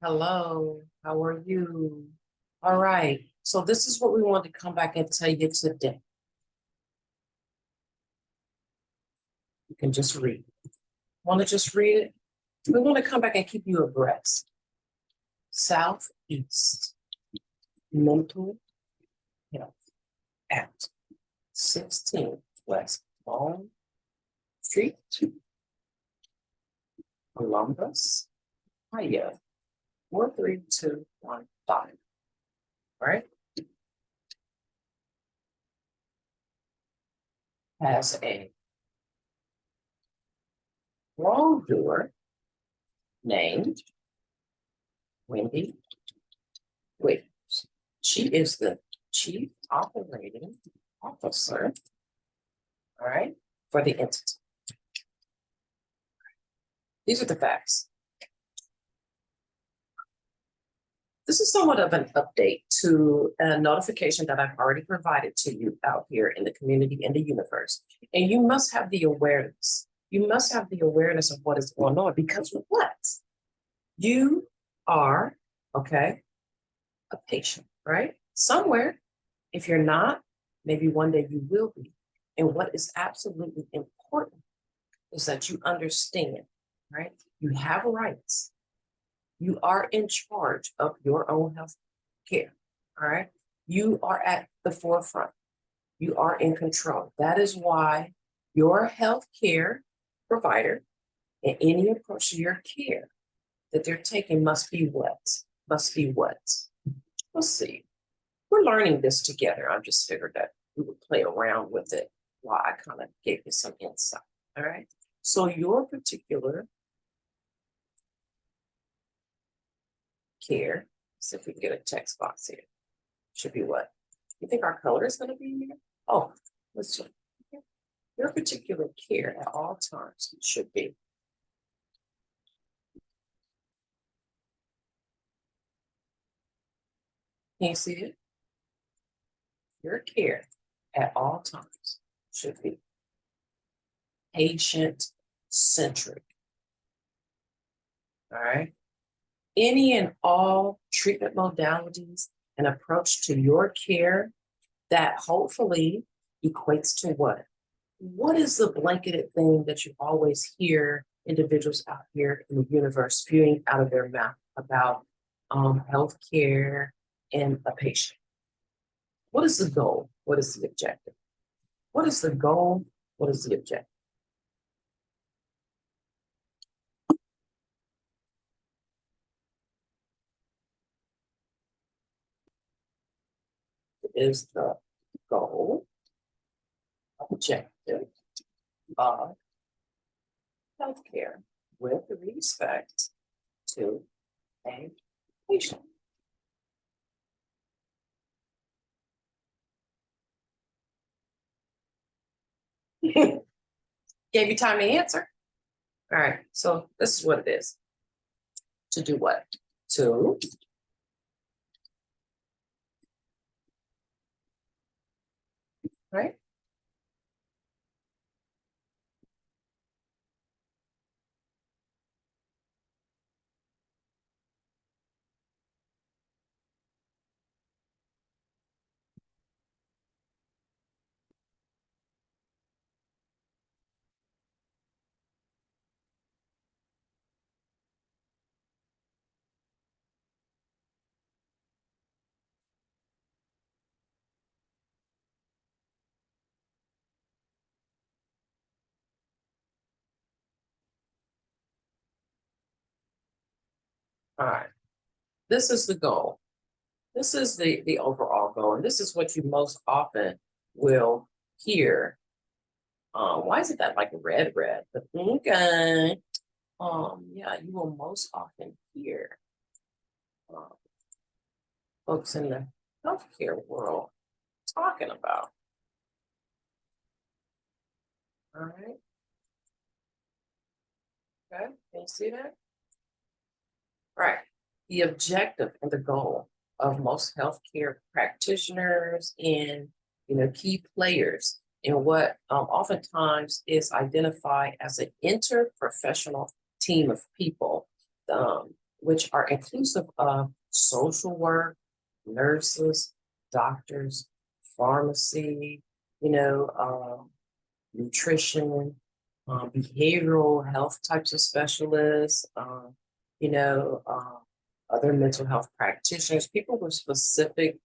Hello, how are you? All right, so this is what we want to come back and tell you today. You can just read. Want to just read it? We want to come back and keep you abreast. Southeast Mental Health at 16 West Long Street, Columbus, Ohio, 43215. All right? Has a wrongdoer named Wendy Williams. She is the chief operating officer, all right, for the entity. These are the facts. This is somewhat of an update to a notification that I've already provided to you out here in the community and the universe. And you must have the awareness. You must have the awareness of what is going on because what? You are, okay, a patient, right? Somewhere. If you're not, maybe one day you will be. And what is absolutely important is that you understand, right? You have rights. You are in charge of your own health care, all right? You are at the forefront. You are in control. That is why your health care provider and any approach to your care that they're taking must be what? Must be what? Let's see. We're learning this together. I just figured that we would play around with it while I kind of gave you some insight. All right. So your particular care, see if we can get a text box here. Should be what? You think our color is going to be here? Oh, let's see. Your particular care at all times should be. Can you see it? Your care at all times should be patient-centric. All right. Any and all treatment modalities and approach to your care that hopefully equates to what? What is the blanketed thing that you always hear individuals out here in the universe spewing out of their mouth about healthcare and a patient? What is the goal? What is the objective? What is the goal? What is the objective? Is the goal, objective of healthcare with respect to a patient. Gave you time to answer. All right, so this is what it is. To do what? To right? All right. This is the goal. This is the overall goal, and this is what you most often will hear. Why is it that like red? But okay. Yeah, you will most often hear um, folks in the healthcare world talking about. All right. Okay. Can you see that? Right. The objective and the goal of most healthcare practitioners and key players in what oftentimes is identified as an interprofessional team of people. which are inclusive of social work, nurses, doctors, pharmacy, nutrition, behavioral health types of specialists, you know, other mental health practitioners, people with specific,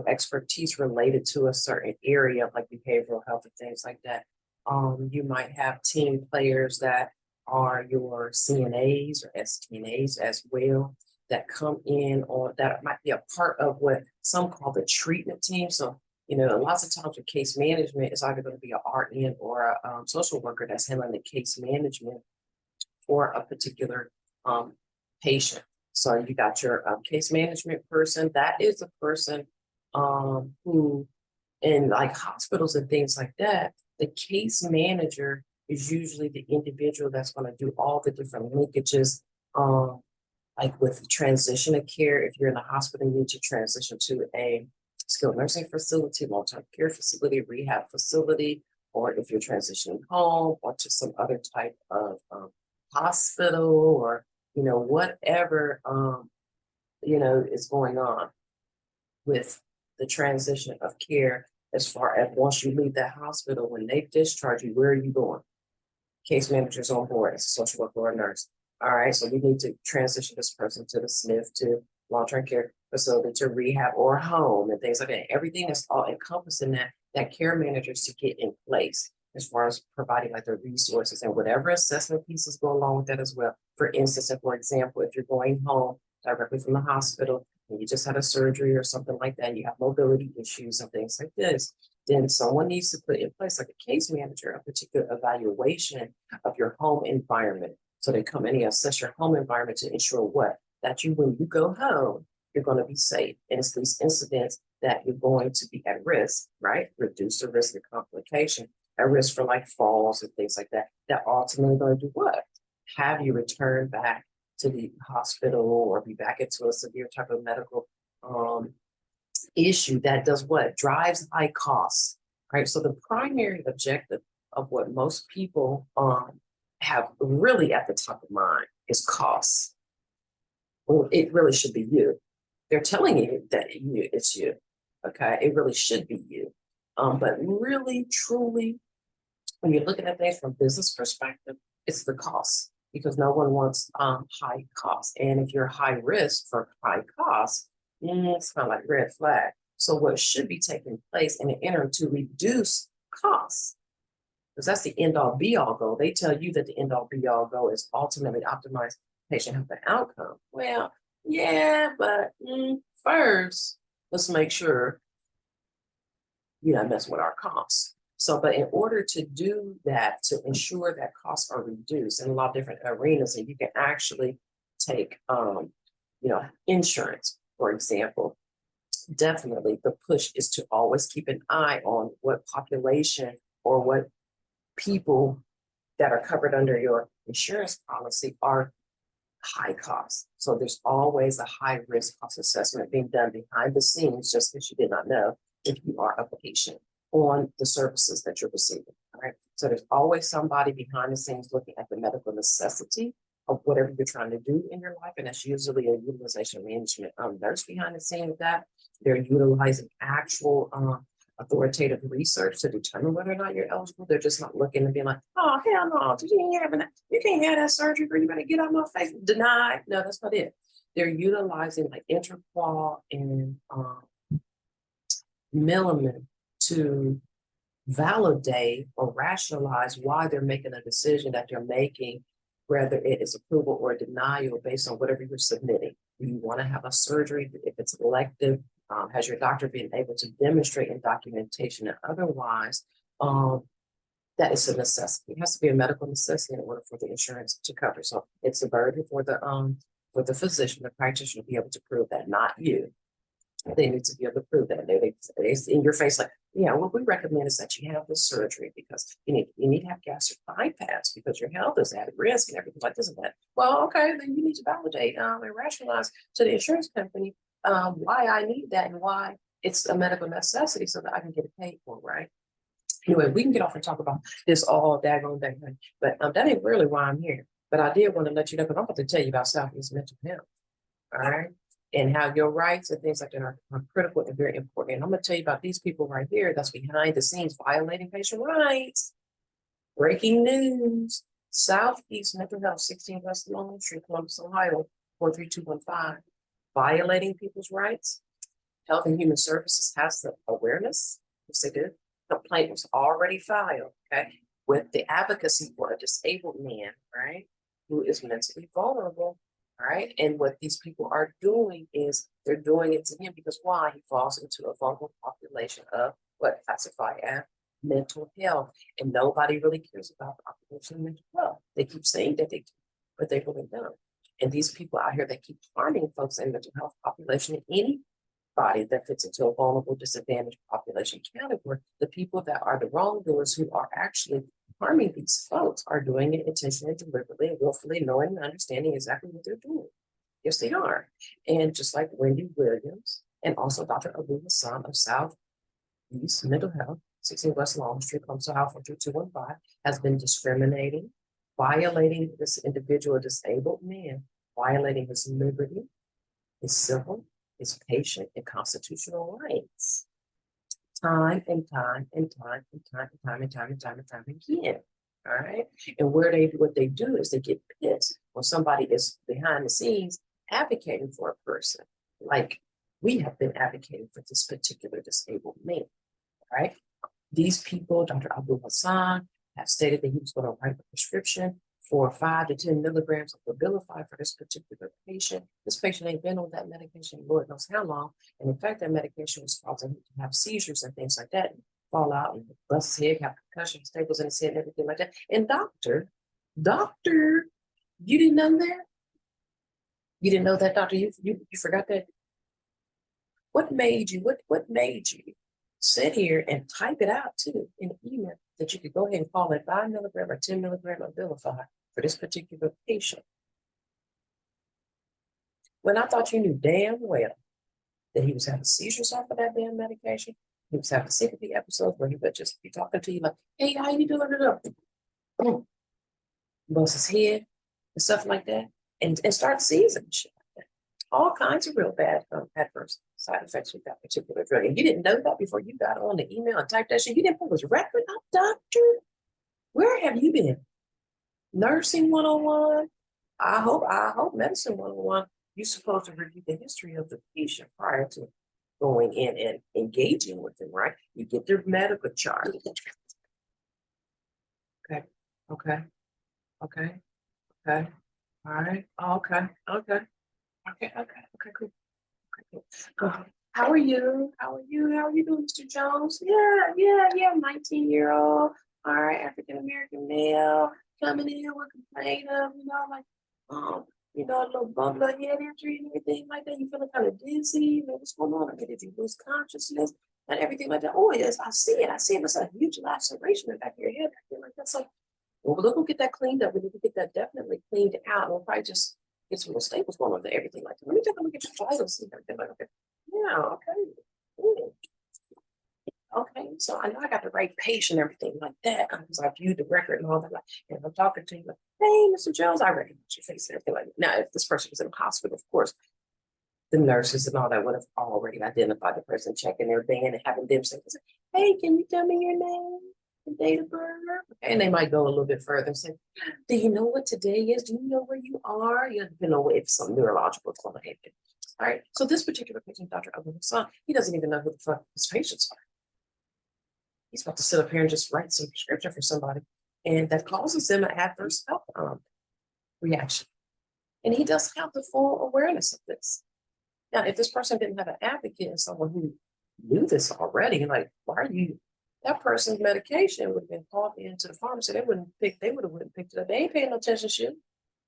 expertise related to a certain area, like behavioral health and things like that. You might have team players that are your CNAs or STNAs as well that come in, or that might be a part of what some call the treatment team. So, lots of times with case management, it's either going to be an RN or a social worker that's handling the case management for a particular patient. So you got your case management person. That is the person who, in like hospitals and things like that, the case manager is usually the individual that's going to do all the different linkages, like with the transition of care. If you're in a hospital, you need to transition to a skilled nursing facility, long-term care facility, rehab facility, or if you're transitioning home or to some other type of hospital, or whatever is going on with the transition of care. As far as once you leave that hospital, when they discharge you, where are you going? Case manager's on board as a social worker or a nurse. All right, so we need to transition this person to the SNF, to long-term care facility, to rehab or home and things like that. Everything is all encompassing that care managers to get in place, as far as providing like the resources and whatever assessment pieces go along with that as well. For instance, if, for example, if you're going home directly from the hospital and you just had a surgery or something like that, and you have mobility issues and things like this, then someone needs to put in place, like a case manager, a particular evaluation of your home environment. So they come in and assess your home environment to ensure what? That when you go home, you're going to be safe. And it's these incidents that you're going to be at risk, right? Reduce the risk of complication, at risk for like falls and things like that, that ultimately going to do what? Have you return back to the hospital or be back into a severe type of medical issue that does what? Drives high costs, right? So the primary objective of what most people have really at the top of mind is costs. Well, it really should be you. They're telling you that it's you, okay? It really should be you. But really, truly, when you're looking at things from business perspective, it's the cost, because no one wants high costs. And if you're high risk for high costs, it's kind of like red flag. So what should be taking place in the interim to reduce costs, because that's the end all be all goal. They tell you that the end all be all goal is ultimately optimize patient health and outcome. Well, yeah, but first, let's make sure you're not messing with our costs. So, but in order to do that, to ensure that costs are reduced in a lot of different arenas, and you can actually take, insurance, for example. Definitely the push is to always keep an eye on what population or what people that are covered under your insurance policy are high cost. So there's always a high risk cost assessment being done behind the scenes, just because you did not know, if you are a patient, on the services that you're receiving. All right. So there's always somebody behind the scenes looking at the medical necessity of whatever you're trying to do in your life. And that's usually a utilization management nurse behind the scenes with that. They're utilizing actual authoritative research to determine whether or not you're eligible. They're just not looking and being like, oh, hell no, you can't have that surgery, or you better get out my face. Denied. No, that's not it. They're utilizing like interqual and Milliman to validate or rationalize why they're making a decision that they're making, whether it is approval or denial based on whatever you're submitting. Do you want to have a surgery? If it's elective, has your doctor been able to demonstrate in documentation and otherwise that it's a necessity? It has to be a medical necessity in order for the insurance to cover. So it's a burden for the physician, the practitioner, to be able to prove that, not you. They need to be able to prove that. They in your face like, yeah, what we recommend is that you have this surgery because you need to have gastric bypass because your health is at risk and everything like this and that. Well, okay, then you need to validate and rationalize to the insurance company why I need that and why it's a medical necessity so that I can get it paid for, right? Anyway, we can get off and talk about this all daggone day, but that ain't really why I'm here. But I did want to let you know, because I'm about to tell you about Southeast mental health, all right? And how your rights and things like that are critical and very important. And I'm going to tell you about these people right here that's behind the scenes violating patient rights. Breaking news, Southeast Mental Health, 16 West Long Street, Columbus, Ohio, 43215, violating people's rights. Health and Human Services has the awareness, yes they do. Complaint was already filed, okay, with the advocacy for a disabled man, right, who is mentally vulnerable, all right? And what these people are doing is they're doing it to him because why? He falls into a vulnerable population of what classified as mental health. And nobody really cares about the population of mental health. They keep saying that they do, but they really don't. And these people out here that keep harming folks in mental health population, any body that fits into a vulnerable, disadvantaged population category, the people that are the wrongdoers who are actually harming these folks are doing it intentionally, deliberately, and willfully, knowing and understanding exactly what they're doing. Yes, they are. And just like Wendy Williams and also Dr. ABUL of Southeast Mental Health, 16 West Long Street, Columbus, Ohio, 43215, has been discriminating, violating this individual disabled man, violating his liberty, his civil, his patient and constitutional rights. Time and time and time and time and time and time and time and time again. All right. And what they do is they get pissed when somebody is behind the scenes advocating for a person. Like we have been advocating for this particular disabled man. All right. These people, Dr. ABUL HASAN, have stated that he was going to write a prescription for 5 to 10 milligrams of Abilify for this particular patient. This patient ain't been on that medication, Lord knows how long. And in fact, that medication was causing him to have seizures and things like that, and fall out and bust his head, have concussion, staples in his head, and everything like that. And doctor, you didn't know that? You didn't know that, doctor? You forgot that? What made you sit here and type it out too in an email that you could go ahead and call it 5 milligram or 10 milligram of Abilify for this particular patient? When I thought you knew damn well that he was having seizures off of that damn medication, he was having sympathy episodes where he would just be talking to you like, hey, how you doing? Bust his head and stuff like that, and start seizing shit like that. All kinds of real bad adverse side effects with that particular drug. And you didn't know that before you got on the email and typed that shit. You didn't put his record up, doctor. Where have you been? Nursing 101? I hope medicine 101. You're supposed to review the history of the patient prior to going in and engaging with them, right? You get their medical chart. Okay. Okay. All right. Okay, cool. How are you? How are you doing, Mr. Jones? Yeah. 19-year-old. All right, African American male coming in with complaint of, a little bump of head injury and everything like that. You feeling kind of dizzy? What's going on? Okay, did you lose consciousness and everything like that? Oh, yes, I see it. It's a huge laceration in the back of your head. I feel like that's like, well, we'll get that cleaned up. We need to get that definitely cleaned out. We'll probably just get some little staples going on there, everything like that. Let me take a look at your vitals and everything like that. Yeah, okay. Ooh. Okay, so I know I got the right patient and everything like that because I viewed the record and all that. Like, and I'm talking to you like, hey, Mr. Jones, I recognize your face and everything like that. Now, if this person was in the hospital, of course, the nurses and all that would have already identified the person, checking everything and having them say, hey, can you tell me your name and date of birth? And they might go a little bit further and say, do you know what today is? Do you know where you are? You know if some neurological is going to happen. All right. So this particular patient, Dr. ABUL HASAN, he doesn't even know who the fuck his patients are. He's about to sit up here and just write some prescription for somebody, and that causes them an adverse health reaction. And he doesn't have the full awareness of this. Now, if this person didn't have an advocate and someone who knew this already, like, why are you? That person's medication would have been called into the pharmacy. They would have picked it up. They ain't paying no attention, shit.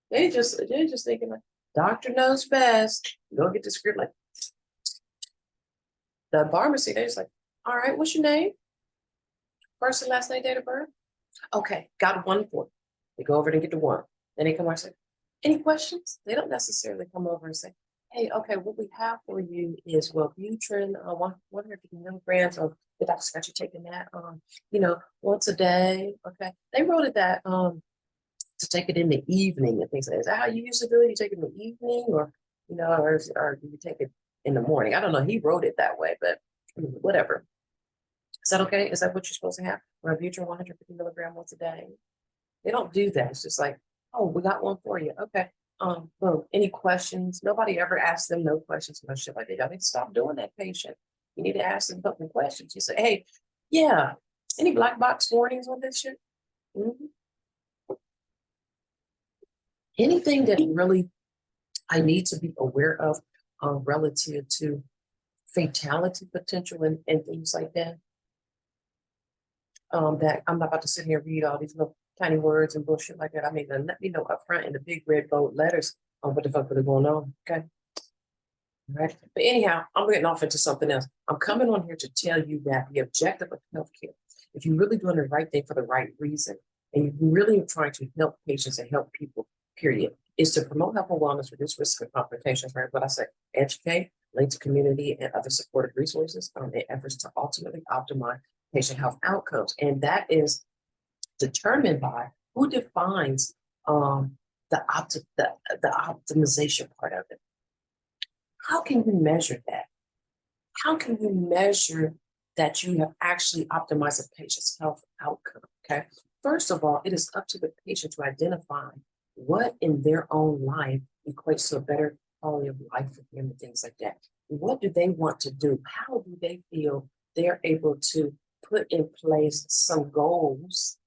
They're just thinking like, doctor knows best. Go get the script. Like the pharmacy, they're just like, all right, what's your name? First and last name, date of birth. Okay, got one for you. They go over and get the one. Then they come over and say, any questions? They don't necessarily come over and say, hey, okay, what we have for you is Wellbutrin, 150 milligrams of the doctor's got you taking that, once a day. Okay, they wrote it that to take it in the evening and things like that. Is that how you used to do it? You take it in the evening, or or do you take it in the morning? I don't know. He wrote it that way, but whatever. Is that okay? Is that what you're supposed to have? Wellbutrin 150 milligram once a day. They don't do that. It's just like, oh, we got one for you. Okay. Boom. Any questions? Nobody ever asks them no questions, no shit like that. I mean, stop doing that, patient. You need to ask them fucking questions. You say, hey, yeah, any black box warnings on this shit? Mhm. Anything that really I need to be aware of relative to fatality potential and things like that. That I'm not about to sit here and read all these little tiny words and bullshit like that. I mean, let me know up front in the big red bold letters on what the fuck is going on. Okay. All right. But anyhow, I'm getting off into something else. I'm coming on here to tell you that the objective of healthcare, if you're really doing the right thing for the right reason, and you really are trying to help patients and help people, period, is to promote health and wellness, reduce risk of complications, right? What I say, educate, link to community and other supportive resources in efforts to ultimately optimize patient health outcomes. And that is determined by who defines the optimization part of it. How can you measure that? How can you measure that you have actually optimized a patient's health outcome? Okay. First of all, it is up to the patient to identify what in their own life equates to a better quality of life for them and things like that. What do they want to do? How do they feel they're able to put in place some goals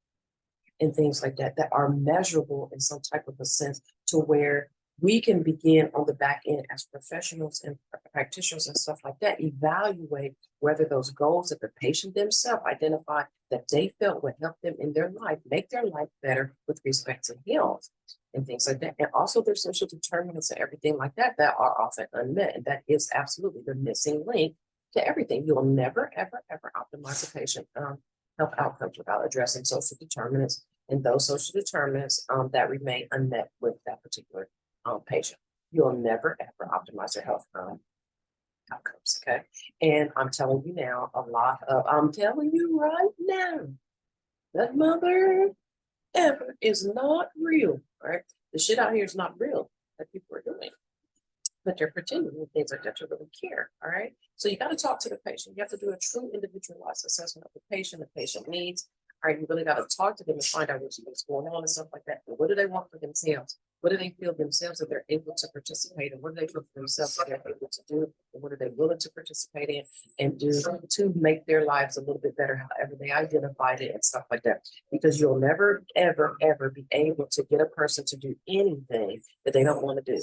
and things like that that are measurable in some type of a sense to where we can begin on the back end as professionals and practitioners and stuff like that, evaluate whether those goals that the patient themselves identify that they felt would help them in their life, make their life better with respect to health and things like that. And also their social determinants and everything like that that are often unmet. And that is absolutely the missing link to everything. You'll never, ever, ever optimize a patient health outcomes without addressing social determinants and those social determinants that remain unmet with that particular patient. You'll never ever optimize their health outcomes. Okay. And I'm telling you now, I'm telling you right now, that mother ever is not real. Right. The shit out here is not real that people are doing. But they're pretending with things like that to really care. All right. So you got to talk to the patient. You have to do a true individualized assessment of the patient needs. All right, you really got to talk to them and find out what's going on and stuff like that. And what do they want for themselves? What do they feel themselves that they're able to participate in? What do they feel for themselves that they're able to do? And what are they willing to participate in and do to make their lives a little bit better, however they identified it and stuff like that? Because you'll never, ever, ever be able to get a person to do anything that they don't want to do,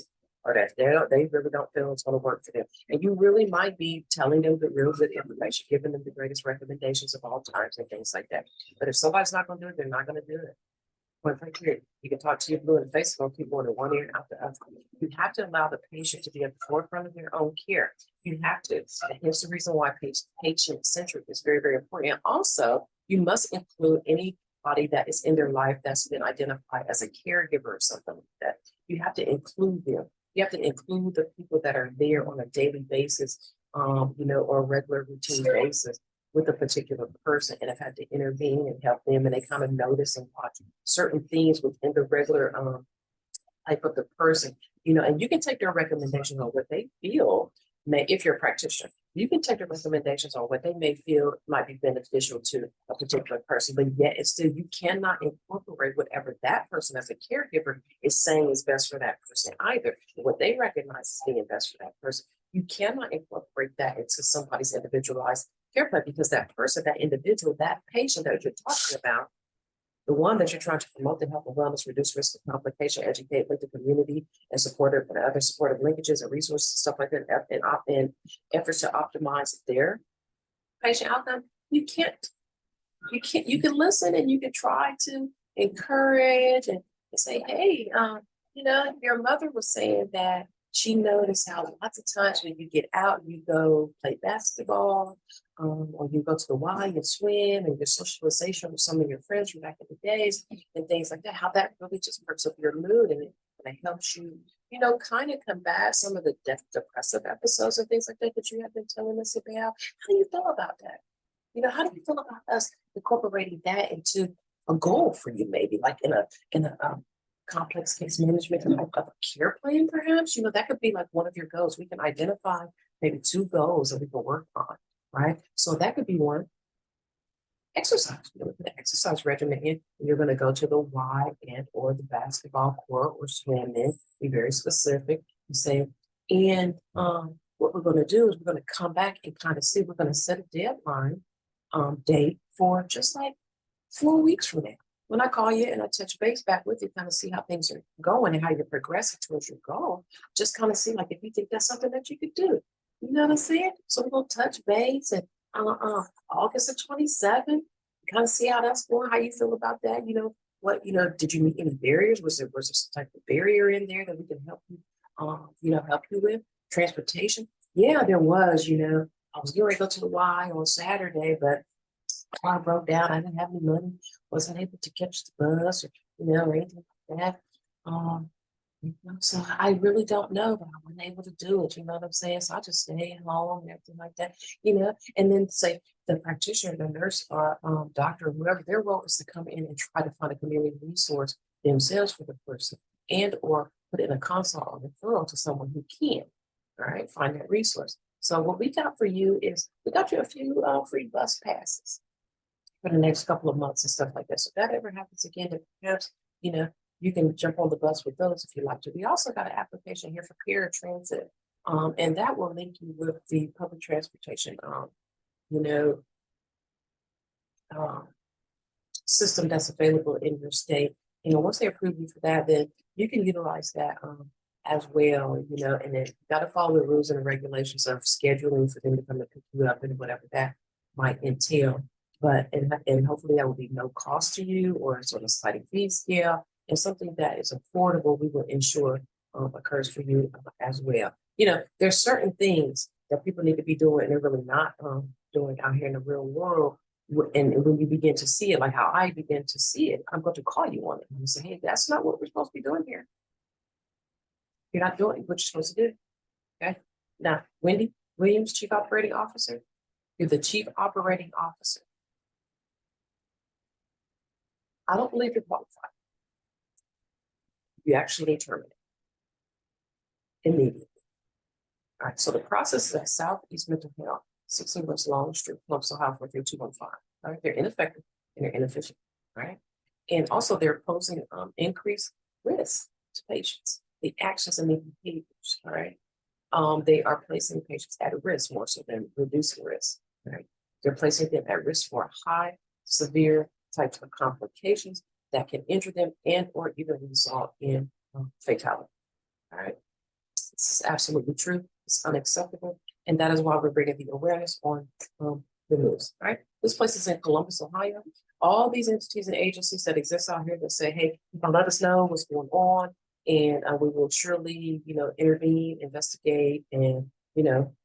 or that they really don't feel it's going to work for them. And you really might be telling them the real good information, giving them the greatest recommendations of all times and things like that. But if somebody's not going to do it, they're not going to do it. Point right here, you can talk to your blue in the face, going to keep going in one ear and out the other. You have to allow the patient to be at the forefront of their own care. You have to. And here's the reason why patient-centric is very, very important. And also, you must include anybody that is in their life that's been identified as a caregiver or something like that. You have to include them. You have to include the people that are there on a daily basis, or a regular routine basis with a particular person, and have had to intervene and help them, and they kind of notice and watch certain things within the regular type of the person, and you can take their recommendations on what they feel if you're a practitioner, you can take their recommendations on what they may feel might be beneficial to a particular person, but yet it's still, you cannot incorporate whatever that person as a caregiver is saying is best for that person either. What they recognize as being best for that person, you cannot incorporate that into somebody's individualized care plan, because that person, that individual, that patient that you're talking about, the one that you're trying to promote the health and wellness, reduce risk of complication, educate, link the community, and supportive and other supportive linkages and resources, stuff like that, in efforts to optimize their patient outcome. You can listen and you can try to encourage and say, hey, your mother was saying that she noticed how lots of times when you get out, you go play basketball, or you go to the Y and swim, and your socialization with some of your friends from back in the days and things like that, how that really just perks up your mood, and it helps you, kind of combat some of the depressive episodes and things like that that you have been telling us about. How do you feel about that? How do you feel about us incorporating that into a goal for you, maybe like in a complex case management type of a care plan, perhaps, that could be like one of your goals. We can identify maybe 2 goals that we can work on, right? So that could be one. Exercise, the exercise regimen in, you're going to go to the Y and or the basketball court or swimming, be very specific and say, and what we're going to do is we're going to come back and kind of see, we're going to set a deadline date for just like 4 weeks from now. When I call you and I touch base back with you, kind of see how things are going and how you're progressing towards your goal, just kind of see like if you think that's something that you could do. You know what I'm saying? So we're going to touch base and August the 27th, kind of see how that's going, how you feel about that. Did you meet any barriers? Was there some type of barrier in there that we can help you, help you with? Transportation? Yeah, there was, I was getting ready to go to the Y on Saturday, but car broke down. I didn't have any money, wasn't able to catch the bus or anything like that. So I really don't know, but I wasn't able to do it. You know what I'm saying? So I just stay at home and everything like that, and then say the practitioner, the nurse or doctor, whoever, their role is to come in and try to find a community resource themselves for the person and or put in a consult or referral to someone who can, all right, find that resource. So what we got for you is we got you a few free bus passes for the next couple of months and stuff like that. So if that ever happens again, then perhaps, you can jump on the bus with those if you like to. We also got an application here for paratransit, and that will link you with the public transportation, system that's available in your state. Once they approve you for that, then you can utilize that as well, and then you got to follow the rules and the regulations of scheduling for them to come and pick you up and whatever that might entail. But, and hopefully that will be no cost to you or sort of sliding fee scale. And something that is affordable, we will ensure occurs for you as well. There's certain things that people need to be doing and they're really not doing out here in the real world. And when you begin to see it, like how I begin to see it, I'm going to call you on it and say, hey, that's not what we're supposed to be doing here. You're not doing what you're supposed to do. Okay. Now, Wendy Williams, Chief Operating Officer, you're the Chief Operating Officer. I don't believe you're qualified. You actually need to terminate immediately. All right, so the process is at Southeast Mental Health, 16 West Long Street, Columbus, Ohio, 43215. All right, they're ineffective and they're inefficient. Right, and also they're posing increased risk to patients, the actions and the behaviors. All right, they are placing patients at risk more so than reducing risk. Right, they're placing them at risk for high, severe types of complications that can injure them and or even result in fatality. All right, this is absolutely true. It's unacceptable, and that is why we're bringing the awareness on the news. Right, this place is in Columbus, Ohio. All these entities and agencies that exist out here that say, "Hey, let us know what's going on, and we will surely, intervene, investigate, and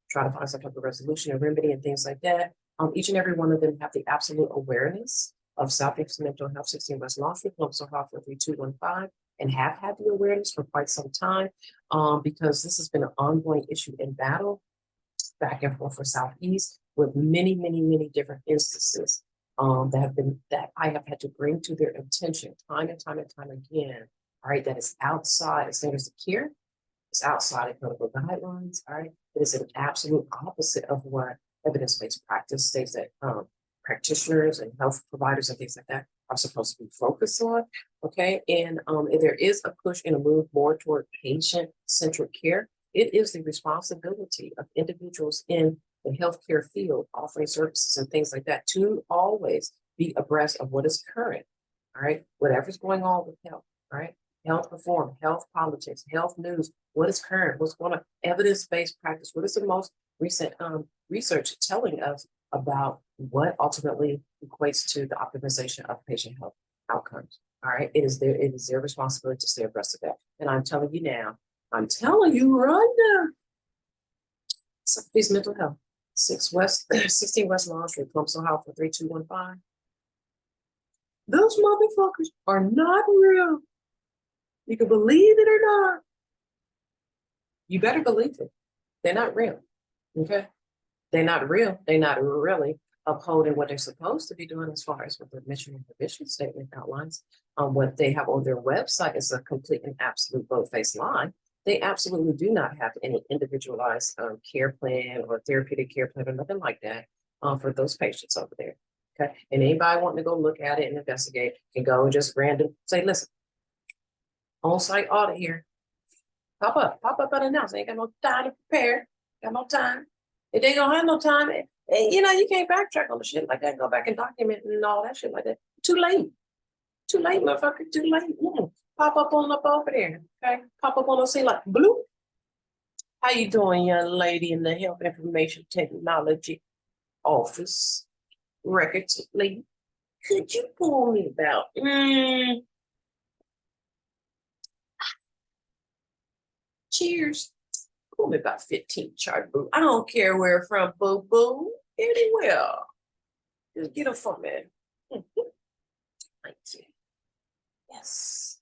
try to find some type of resolution or remedy and things like that." Each and every one of them have the absolute awareness of Southeast Mental Health, 16 West Long Street, Columbus, Ohio, 43215, and have had the awareness for quite some time, because this has been an ongoing issue in battle back and forth for Southeast with many, many, many different instances that I have had to bring to their attention time and time and time again. All right, that is outside of standards of care, it's outside of clinical guidelines. All right, it is an absolute opposite of what evidence-based practice states that practitioners and health providers and things like that are supposed to be focused on. Okay, and there is a push and a move more toward patient-centric care. It is the responsibility of individuals in the healthcare field offering services and things like that to always be abreast of what is current. All right, whatever's going on with health. All right, health reform, health politics, health news, what is current, what's going on, evidence-based practice, what is the most recent research telling us about what ultimately equates to the optimization of patient health outcomes. All right, it is their responsibility to stay abreast of that. And I'm telling you now, I'm telling you right now, Southeast Mental Health, 16 West Long Street, Columbus, Ohio, 43215. Those motherfuckers are not real. You can believe it or not. You better believe it. They're not real. Okay? They're not real. They're not really. upholding what they're supposed to be doing as far as what their mission and vision statement outlines. What they have on their website is a complete and absolute bold-faced lie. They absolutely do not have any individualized care plan or therapeutic care plan or nothing like that for those patients over there. Okay, and anybody wanting to go look at it and investigate can go and just random say, listen, on-site audit here. Pop up unannounced. Ain't got no time to prepare. Got no time. If they don't have no time, you know, you can't backtrack on the shit like that. Go back and document and all that shit like that. Too late. Too late, motherfucker. Too late. Pop up on up over there. Okay. Pop up on the scene like bloop. How you doing, young lady in the Health Information Technology Office? Records lady. Could you pull me about cheers? Pull me about 15 chart, boo. I don't care where from, boo boo. Anywhere. Just get them for me. 19. Yes.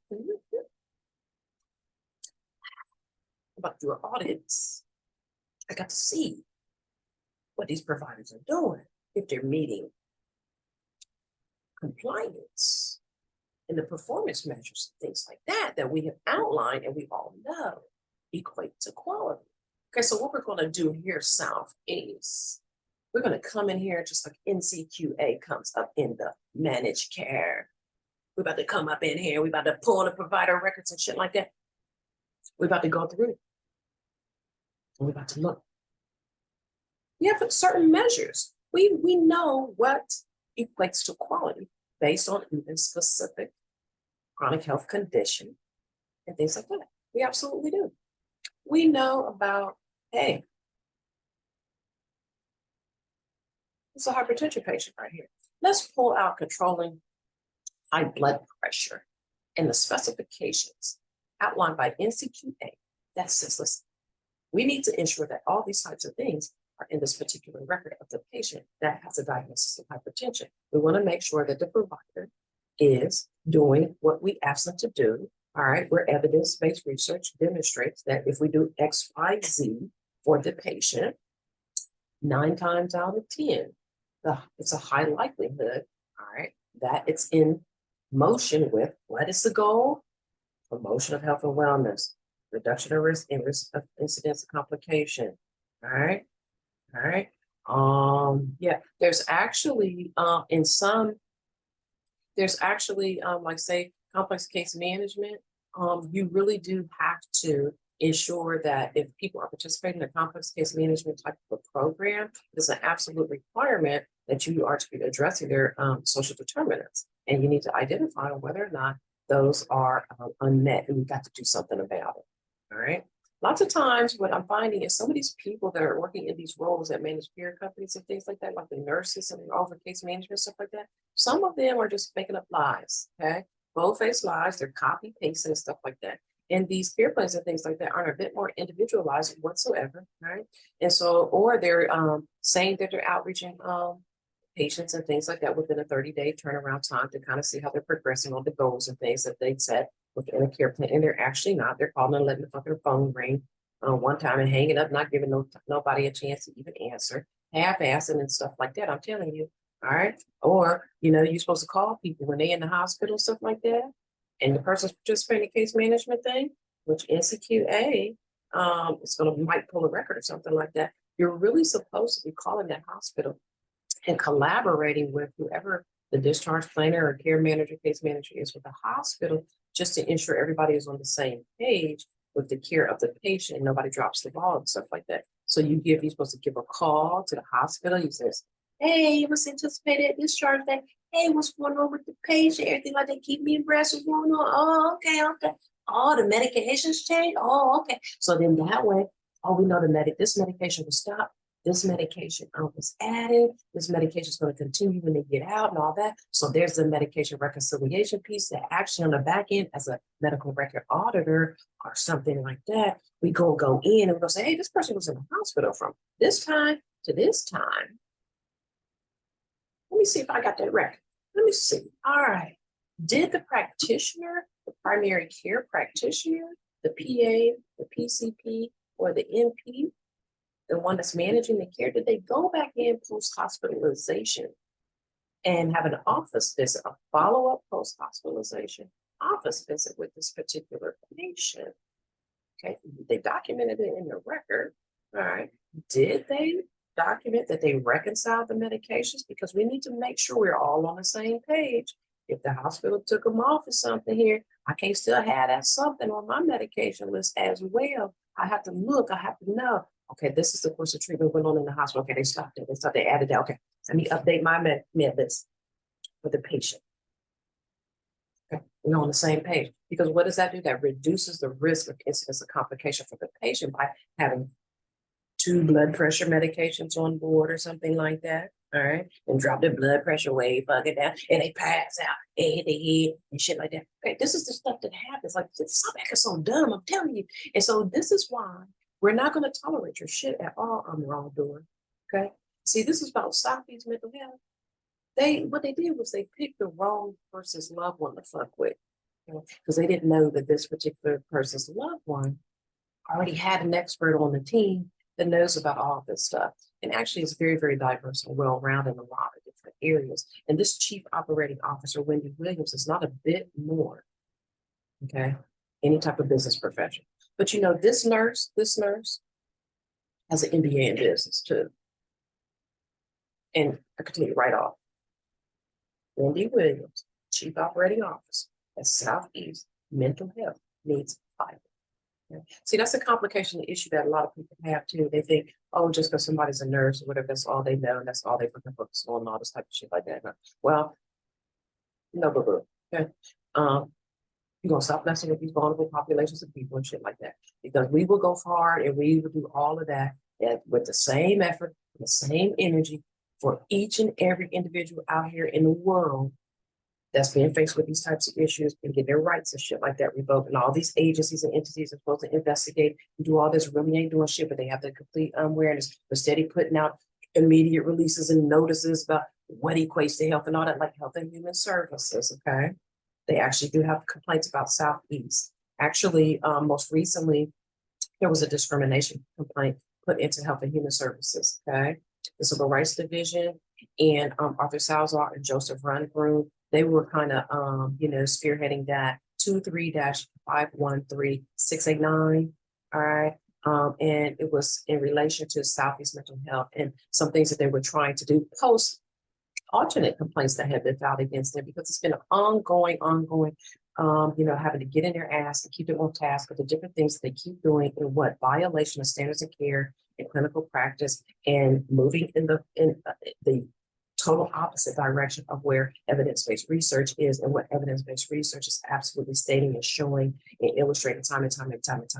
About your audits. I got to see what these providers are doing, if they're meeting compliance and the performance measures, things like that, that we have outlined and we all know equate to quality. Okay, so what we're going to do here, South, is we're going to come in here just like NCQA comes up in the managed care. We're about to come up in here. We're about to pull the provider records and shit like that. We're about to go through it. And we're about to look. We have certain measures. We know what equates to quality based on even specific chronic health condition and things like that. We absolutely do. We know about, hey, it's a hypertension patient right here. Let's pull out controlling high blood pressure and the specifications outlined by NCQA that says, listen, we need to ensure that all these types of things are in this particular record of the patient that has a diagnosis of hypertension. We want to make sure that the provider is doing what we ask them to do. All right, where evidence-based research demonstrates that if we do X, Y, Z for the patient, 9 times out of 10, it's a high likelihood, all right, that it's in motion with what is the goal? Promotion of health and wellness, reduction of risk and risk of incidence of complication. All right. Yeah, there's actually like say complex case management. You really do have to ensure that if people are participating in a complex case management type of a program, it's an absolute requirement that you are to be addressing their social determinants, and you need to identify whether or not those are unmet, and we've got to do something about it. All right. Lots of times what I'm finding is some of these people that are working in these roles at managed care companies and things like that, like the nurses and all the case management, stuff like that, some of them are just making up lies, okay? Bold-faced lies, they're copy pasting and stuff like that. And these care plans and things like that aren't a bit more individualized whatsoever, right? And so, or they're saying that they're outreaching patients and things like that within a 30-day turnaround time to kind of see how they're progressing on the goals and things that they set within a care plan, and they're actually not. They're calling and letting the fucking phone ring one time and hanging up, not giving nobody a chance to even answer, half-assing and stuff like that. I'm telling you, all right? Or, you know, you're supposed to call people when they're in the hospital, stuff like that, and the person's participating in the case management thing, which NCQA is might pull a record or something like that. You're really supposed to be calling that hospital and collaborating with whoever the discharge planner or care manager, case manager is with the hospital, just to ensure everybody is on the same page with the care of the patient and nobody drops the ball and stuff like that. So you're supposed to give a call to the hospital. You says, hey, what's anticipated discharge day? Hey, what's going on with the patient? Everything like that. Keep me abreast of what's going on. Oh, okay. Oh, the medications change. Oh, okay. So then that way, we know this medication will stop. This medication was added. This medication is going to continue when they get out and all that. So there's the medication reconciliation piece that actually on the back end as a medical record auditor or something like that, we go in and we're going to say, hey, this person was in the hospital from this time to this time. Let me see if I got that record. Let me see. All right. Did the practitioner, the primary care practitioner, the PA, the PCP, or the NP, the one that's managing the care, did they go back in post-hospitalization and have an office visit, a follow-up post-hospitalization office visit with this particular patient? Okay, they documented it in the record. All right, did they document that they reconciled the medications? Because we need to make sure we're all on the same page. If the hospital took them off or something here, I can't still have that something on my medication list as well. I have to look, I have to know. Okay, this is the course of treatment went on in the hospital. Okay, they stopped it. They stopped, they added that. Okay, let me update my med list for the patient. Okay, we're on the same page. Because what does that do? That reduces the risk of incidence of complication for the patient by having 2 blood pressure medications on board or something like that. All right, and drop their blood pressure way fucking down, and they pass out, and hit the head and shit like that. Okay, this is the stuff that happens. Like, stop acting so dumb. I'm telling you. And so this is why we're not going to tolerate your shit at all on the wrongdoer. Okay, see, this is about Southeast mental health. What they did was they picked the wrong person's loved one to fuck with, because they didn't know that this particular person's loved one already had an expert on the team that knows about all this stuff. And actually it's very, very diverse and well-rounded in a lot of different areas. And this chief operating officer, Wendy Williams, is not a bit more, okay, any type of business profession. But you know, this nurse has an MBA in business too. And I continue right off. Wendy Williams, chief operating officer at Southeast Mental Health Needs Fiber. See, that's a complication, the issue that a lot of people have too. They think, oh, just because somebody's a nurse or whatever, that's all they know, and that's all they fucking focus on, and all this type of shit like that. Well, no, boo-boo. Okay. You're gonna stop messing with these vulnerable populations of people and shit like that. Because we will go hard and we will do all of that with the same effort, the same energy for each and every individual out here in the world that's being faced with these types of issues and get their rights and shit like that revoked. And all these agencies and entities are supposed to investigate and do all this, really ain't doing shit, but they have the complete awareness. They're steady putting out immediate releases and notices about what equates to health and all that, like Health and Human Services, okay? They actually do have complaints about Southeast. Actually, most recently, there was a discrimination complaint put into Health and Human Services, okay? The Civil Rights Division and Arthur Salzar and Joseph Rundgren, they were kind of, spearheading that 23-513-689, all right? And it was in relation to Southeast mental health and some things that they were trying to do post alternate complaints that had been filed against them, because it's been an ongoing, having to get in their ass and keep them on task with the different things that they keep doing in what violation of standards of care and clinical practice, and moving in the total opposite direction of where evidence-based research is, and what evidence-based research is absolutely stating and showing and illustrating time and time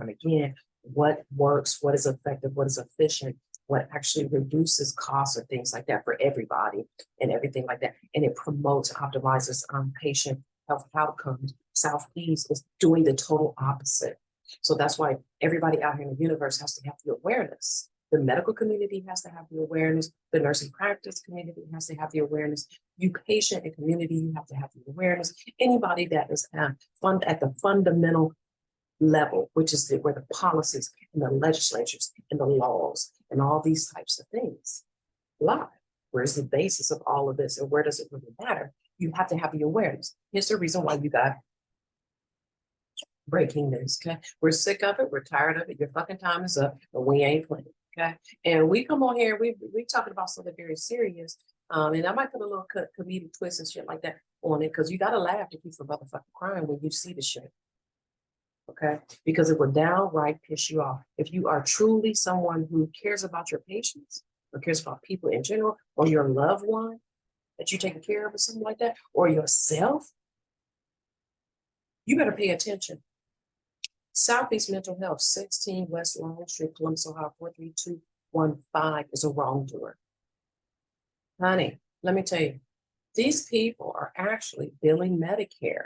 again what works, what is effective, what is efficient, what actually reduces costs or things like that for everybody and everything like that. And it promotes and optimizes patient health outcomes. Southeast is doing the total opposite. So that's why everybody out here in the universe has to have the awareness. The medical community has to have the awareness. The nursing practice community has to have the awareness. You patient and community, you have to have the awareness. Anybody that is at the fundamental level, which is where the policies and the legislatures and the laws and all these types of things lie. Where's the basis of all of this, and where does it really matter? You have to have the awareness. Here's the reason why you got breaking news, okay? We're sick of it, we're tired of it, your fucking time is up, and we ain't playing, okay? And we come on here, we talking about something very serious, and I might put a little comedic twist and shit like that on it, because you gotta laugh to keep from motherfucking crying when you see the shit, okay? Because it will downright piss you off. If you are truly someone who cares about your patients, or cares about people in general, or your loved one that you're taking care of or something like that, or yourself, you better pay attention. Southeast Mental Health, 16 West Long Street, Columbus, Ohio, 43215 is a wrongdoer. Honey, let me tell you, these people are actually billing Medicare,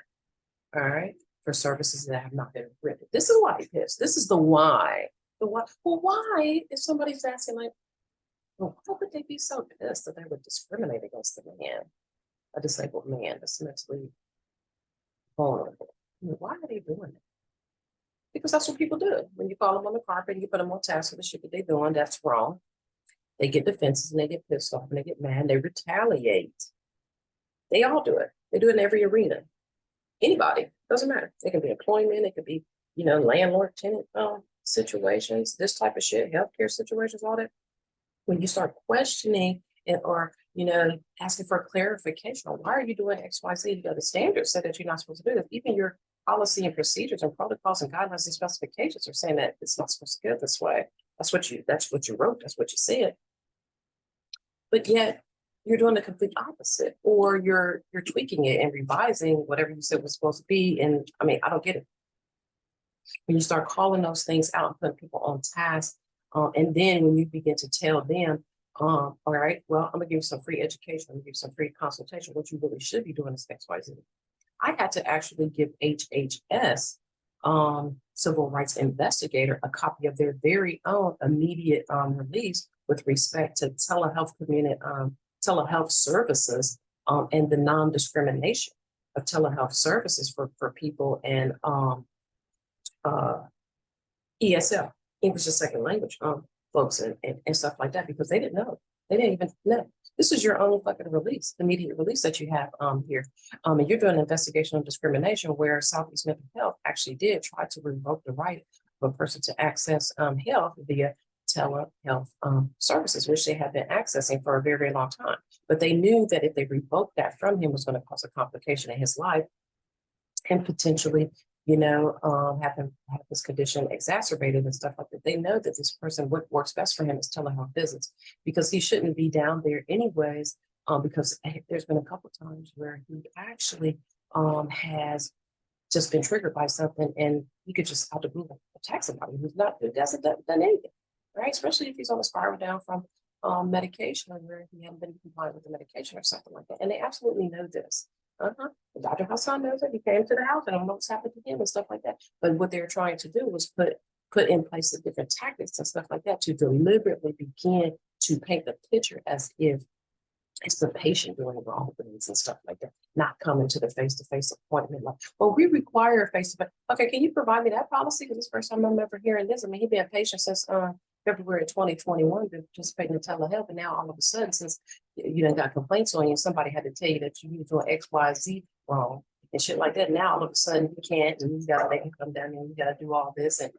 all right, for services that have not been written. This is why they're pissed. This is the why. The why. Well, why, if somebody's asking, like, well, why would they be so pissed that they would discriminate against a man, a disabled man that's mentally vulnerable? I mean, why are they doing it? Because that's what people do. When you call them on the carpet, you put them on task for the shit that they're doing, that's wrong. They get defenses and they get pissed off and they get mad and they retaliate. They all do it. They do it in every arena. Anybody, doesn't matter. It can be employment, it could be, landlord, tenant situations, this type of shit, healthcare situations, all that. When you start questioning it or, asking for clarification, why are you doing X, Y, Z? The standards say that you're not supposed to do this. Even your policy and procedures and protocols and guidelines and specifications are saying that it's not supposed to go this way. That's what you wrote. That's what you said. But yet you're doing the complete opposite, or you're tweaking it and revising whatever you said was supposed to be. And I mean, I don't get it. When you start calling those things out and putting people on task, and then when you begin to tell them, all right, well, I'm gonna give you some free education, I'm gonna give you some free consultation. What you really should be doing is XYZ. I had to actually give HHS, civil rights investigator, a copy of their very own immediate release with respect to telehealth community, telehealth services, and the non-discrimination of telehealth services for people and ESL, English as second language, folks and stuff like that, because they didn't know. They didn't even know. This is your own fucking release, immediate release that you have here. And you're doing an investigation of discrimination where Southeast Mental Health actually did try to revoke the right of a person to access health via telehealth services, which they have been accessing for a very, very long time. But they knew that if they revoked that from him was going to cause a complication in his life and potentially, have him have this condition exacerbated and stuff like that. They know that this person, what works best for him is telehealth visits, because he shouldn't be down there anyways, because there's been a couple of times where he actually has just been triggered by something and he could just out the blue attack somebody who's not, who hasn't done anything, right? Especially if he's on a spiral down from medication, or where he hadn't been compliant with the medication or something like that. And they absolutely know this. Dr. HASAN knows it. He came to the house and I don't know what's happened to him and stuff like that. But what they're trying to do was put in place the different tactics and stuff like that to deliberately begin to paint the picture as if it's the patient doing wrong things and stuff like that, not coming to the face-to-face appointment. Like, well, we require face-to-face. Okay, can you provide me that policy? Because it's the first time I'm ever hearing this. I mean, he's been a patient since February 2021, been participating in telehealth, and now all of a sudden, since you done got complaints on you, somebody had to tell you that you need to do X, Y, Z wrong and shit like that. Now all of a sudden you can't, and you gotta make him come down and you gotta do all this and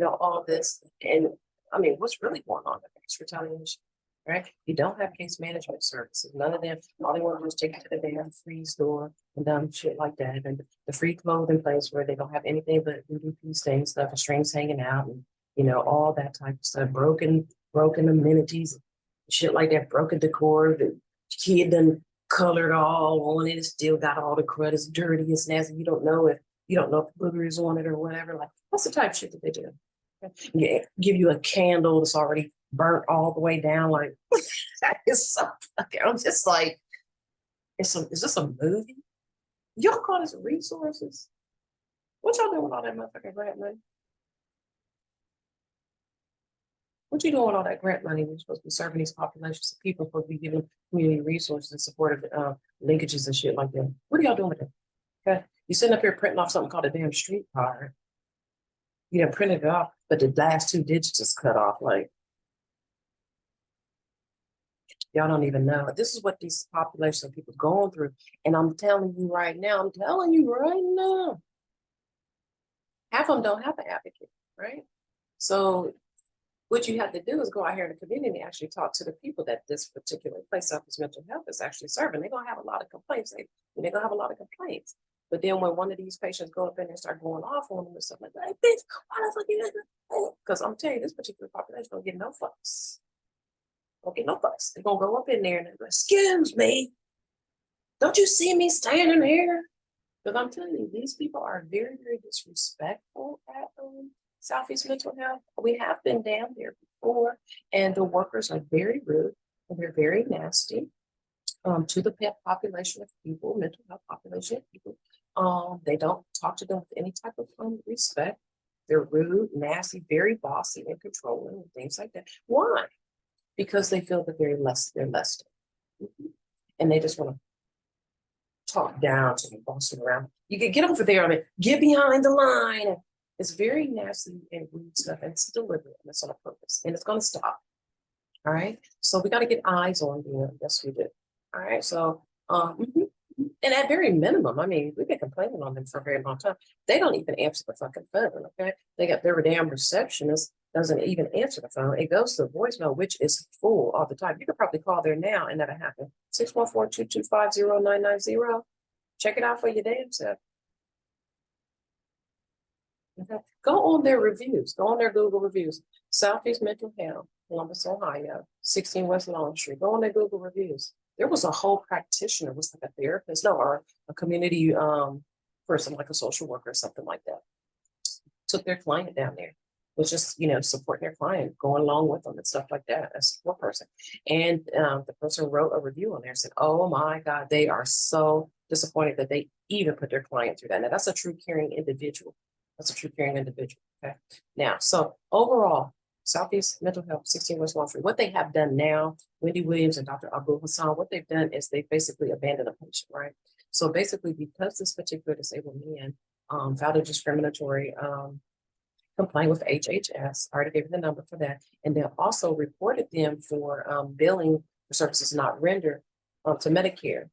all this. And I mean, what's really going on? It's retaliation, right? You don't have case management services. None of them. All they want to do is take you to the damn free store and shit like that, and the free clothing place where they don't have anything but DDP stained stuff and strings hanging out and all that type of stuff, broken amenities, shit like that, broken decor. The kid done colored all on it. It still got all the crud. It's dirty. It's nasty. You don't know if booger is on it or whatever. Like, that's the type of shit that they do. Yeah, give you a candle that's already burnt all the way down. Like, that is so fucking, I'm just like, is this a movie? Y'all call this resources? What y'all doing with all that motherfucking grant money? What you doing with all that grant money? We're supposed to be serving these populations of people, supposed to be giving community resources and supportive linkages and shit like that. What are y'all doing with it? Okay, you sitting up here printing off something called a damn street card. You done printed it off, but the last 2 digits is cut off. Like, y'all don't even know. This is what these populations of people going through. And I'm telling you right now, half of them don't have an advocate, right? So what you have to do is go out here in the community and actually talk to the people that this particular place, Southeast Mental Health, is actually serving. They're gonna have a lot of complaints. They're gonna have a lot of complaints. But then when one of these patients go up in there and start going off on them and stuff like that, bitch, why the fuck you doing? Because I'm telling you, this particular population don't get no fucks. Don't get no fucks. They're gonna go up in there and they're like, excuse me, don't you see me standing here? Because I'm telling you, these people are very, very disrespectful at Southeast Mental Health. We have been down there before, and the workers are very rude and they're very nasty to the pet population of people, mental health population of people. They don't talk to them with any type of respect. They're rude, nasty, very bossy and controlling and things like that. Why? Because they feel that they're less than. And they just want to talk down to them, bossing around. You can get over there, I mean, get behind the line. It's very nasty and rude stuff, and it's deliberate, and it's on purpose, and it's gonna stop. All right, so we got to get eyes on them. Yes, we do. All right, so and at very minimum, I mean, we've been complaining on them for a very long time. They don't even answer the fucking phone. Okay, they got their damn receptionist doesn't even answer the phone. It goes to voicemail, which is full all the time. You could probably call there now and that'll happen. 614-225-0990. Check it out for your damn self. Okay. Go on their reviews. Go on their Google reviews. Southeast Mental Health, Columbus, Ohio, 16 West Long Street. Go on their Google reviews. There was a whole practitioner, was like a therapist, no, or a community person, like a social worker or something like that. Took their client down there, was just, supporting their client, going along with them and stuff like that, a support person. And the person wrote a review on there and said, oh my God, they are so disappointed that they even put their client through that. Now, that's a true caring individual. That's a true caring individual. Okay. Now, so overall, Southeast Mental Health, 16 West Wall Street, what they have done now, Wendy Williams and Dr. ABUL, what they've done is they basically abandoned a patient, right? So basically, because this particular disabled man filed a discriminatory complaint with HHS, I already gave you the number for that, and then also reported them for billing for services not rendered to Medicare.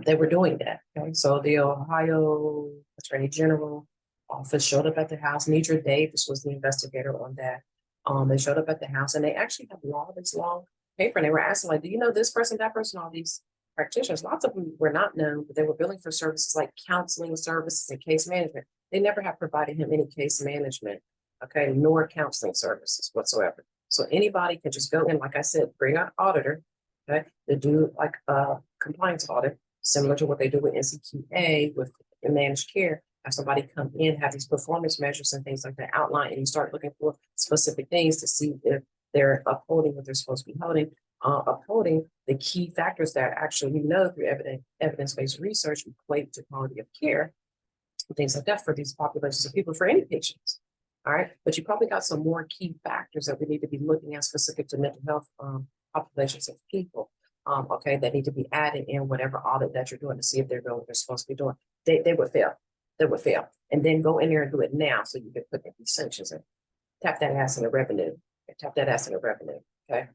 They were doing that. Okay, so the Ohio Attorney General office showed up at the house. Nidra Davis was the investigator on that. They showed up at the house and they actually have all this long paper, and they were asking, like, do you know this person, that person, all these practitioners? Lots of them were not known, but they were billing for services like counseling services and case management. They never have provided him any case management, okay, nor counseling services whatsoever. So anybody can just go in, like I said, bring an auditor, okay, to do like a compliance audit, similar to what they do with NCQA, with managed care. Have somebody come in, have these performance measures and things like that outlined, and you start looking for specific things to see if they're upholding what they're supposed to be upholding the key factors that actually through evidence-based research equate to quality of care, things like that for these populations of people, for any patients. All right, but you probably got some more key factors that we need to be looking at specific to mental health populations of people. Okay, that need to be added in whatever audit that you're doing to see if they're doing what they're supposed to be doing. They would fail. They would fail. And then go in there and do it now so you can put in these sanctions and tap that ass in the revenue. Tap that ass in the revenue. Okay.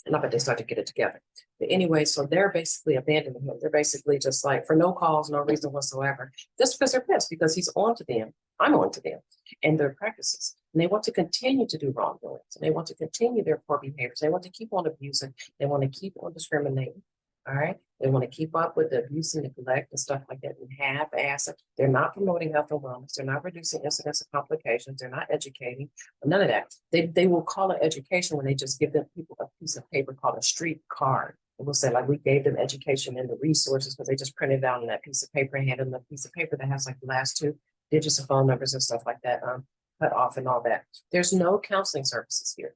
And I bet they start to get it together. But anyway, so they're basically abandoning him. They're basically just like, for no cause, no reason whatsoever, just because they're pissed, because he's on to them. I'm on to them and their practices. And they want to continue to do wrongdoings. And they want to continue their poor behaviors. They want to keep on abusing. They want to keep on discriminating. All right. They want to keep up with the abuse and neglect and stuff like that and half-ass. They're not promoting health and wellness. They're not reducing incidence of complications. They're not educating. None of that. They will call it education when they just give them people a piece of paper called a street card. It will say, like, we gave them education and the resources because they just printed it out on that piece of paper and handed them a piece of paper that has like the last two digits of phone numbers and stuff like that cut off and all that. There's no counseling services here.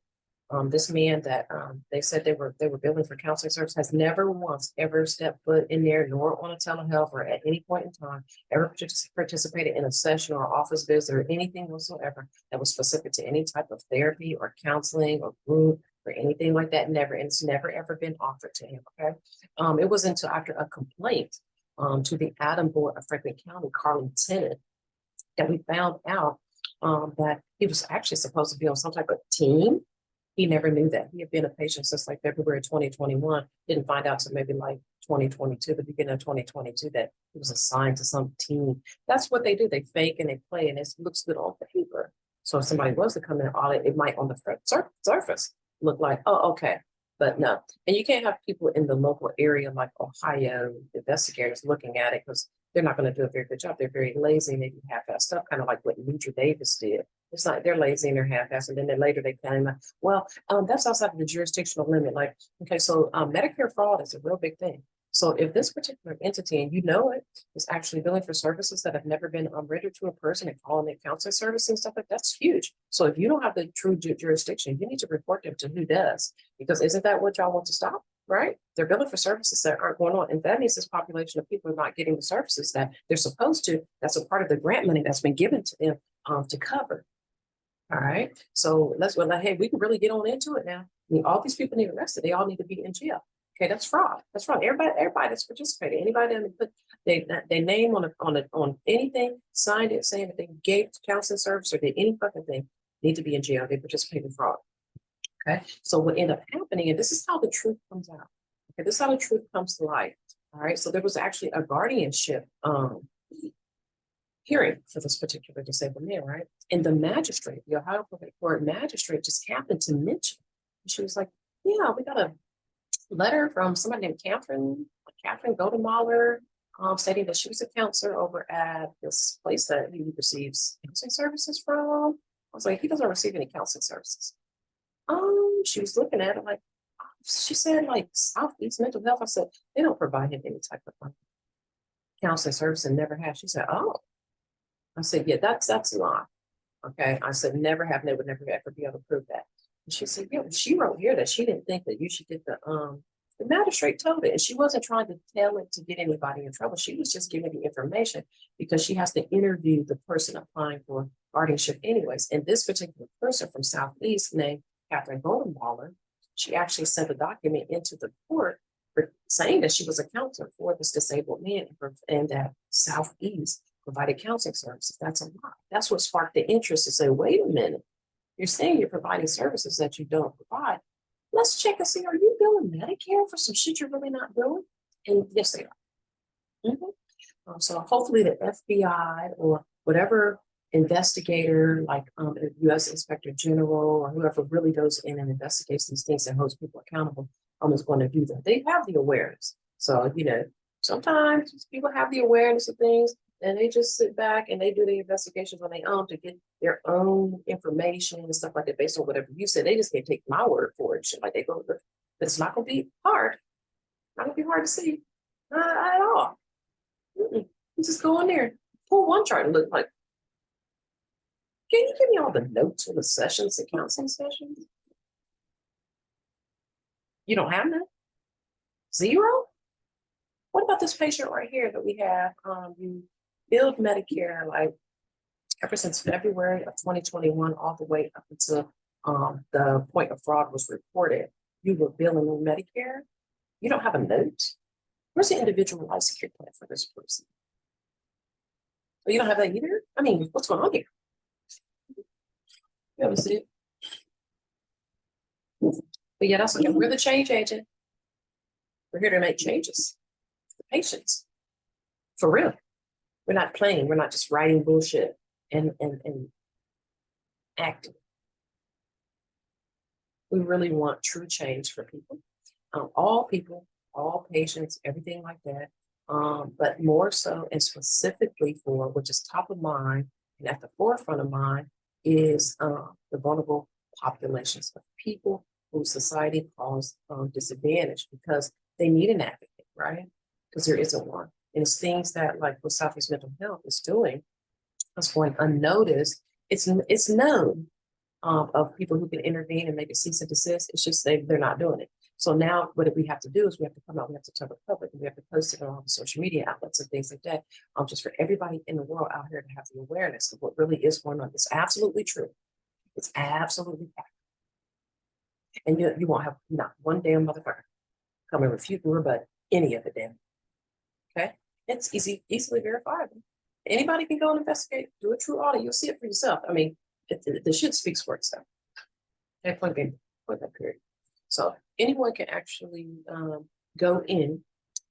This man that they said they were billing for counseling service has never once ever stepped foot in there, nor on a telehealth or at any point in time ever participated in a session or office visit or anything whatsoever that was specific to any type of therapy or counseling or group or anything like that. Never, and it's never ever been offered to him. Okay, it was until after a complaint to the Adam Board of Franklin County, Carlin Tennant, that we found out that he was actually supposed to be on some type of team. He never knew that. He had been a patient since like February 2021. Didn't find out till maybe like 2022, the beginning of 2022, that he was assigned to some team. That's what they do. They fake and they play, and it looks good on paper. So if somebody was to come in and audit, it might on the surface look like, oh, okay. But no. And you can't have people in the local area like Ohio investigators looking at it, because they're not going to do a very good job. They're very lazy and they do half-ass stuff, kind of like what Nidra Davis did. It's like they're lazy and they're half-assed, and then later they claim, well, that's outside of the jurisdictional limit. Like, okay, so Medicare fraud is a real big thing. So if this particular entity, and you know it, is actually billing for services that have never been rendered to a person and calling it counseling service and stuff like that's huge. So if you don't have the true jurisdiction, you need to report them to who does, because isn't that what y'all want to stop? Right? They're billing for services that aren't going on. And that means this population of people are not getting the services that they're supposed to. That's a part of the grant money that's been given to them to cover. All right. So let's, well, hey, we can really get on into it now. I mean, all these people need arrested. They all need to be in jail. Okay, that's fraud. That's fraud. Everybody that's participating, anybody that put they name on anything, signed it saying that they gave counseling service or did any fucking thing, need to be in jail. They participate in fraud. Okay, so what ended up happening, and this is how the truth comes out. Okay, this is how the truth comes to light. All right, so there was actually a guardianship hearing for this particular disabled man, right? And the magistrate, the Ohio Public Court magistrate, just happened to mention. She was like, "Yeah, we got a letter from somebody named Catherine Godemaller, stating that she was a counselor over at this place that he receives counseling services from." I was like, "He doesn't receive any counseling services." She was looking at it like, she said, like Southeast Mental Health. I said, they don't provide him any type of counseling service and never have. She said, "Oh." I said, "Yeah, that's a lie." Okay. I said, never have, never, never ever be able to prove that. And she said, "Yeah, but she wrote here that she didn't think that you should get the magistrate told it. And she wasn't trying to tell it to get anybody in trouble. She was just giving the information because she has to interview the person applying for guardianship anyways. And this particular person from Southeast named Catherine Goldenballer, she actually sent a document into the court for saying that she was a counselor for this disabled man and that Southeast provided counseling services. That's a lie. That's what sparked the interest to say, wait a minute, you're saying you're providing services that you don't provide. Let's check and see, are you billing Medicare for some shit you're really not doing? And yes, they are. So hopefully the FBI or whatever investigator, like a U.S. Inspector General or whoever really goes in and investigates these things and holds people accountable, is going to do that. They have the awareness. So, sometimes people have the awareness of things and they just sit back and they do the investigations on their own to get their own information and stuff like that based on whatever you said. They just can't take my word for it. Shit, like they go, but it's not going to be hard. Not going to be hard to see at all. You just go in there, pull one chart and look like, can you give me all the notes for the sessions, the counseling sessions? You don't have none? Zero? What about this patient right here that we have? You billed Medicare like ever since February of 2021 all the way up until the point of fraud was reported. You were billing Medicare. You don't have a note. Where's the individualized security plan for this person? Well, you don't have that either? I mean, what's going on here? You ever see it? But yeah, that's okay. We're the change agent. We're here to make changes for patients. For real. We're not playing. We're not just writing bullshit and acting. We really want true change for people. All people, all patients, everything like that. But more so and specifically for, which is top of mind and at the forefront of mind, is the vulnerable populations of people whose society calls disadvantaged because they need an advocate, right? Because there isn't one. And it's things that, like what Southeast Mental Health is doing, that's going unnoticed. It's known of people who can intervene and make a cease and desist. It's just they're not doing it. So now what we have to do is we have to come out, we have to tell the public, and we have to post it on all the social media outlets and things like that, just for everybody in the world out here to have the awareness of what really is going on. It's absolutely true. It's absolutely fact. And you won't have not one damn motherfucker come and refute or rebut any of it, damn. Okay? It's easily verifiable. Anybody can go and investigate, do a true audit. You'll see it for yourself. I mean, the shit speaks for itself. Okay, point that period. So anyone can actually go in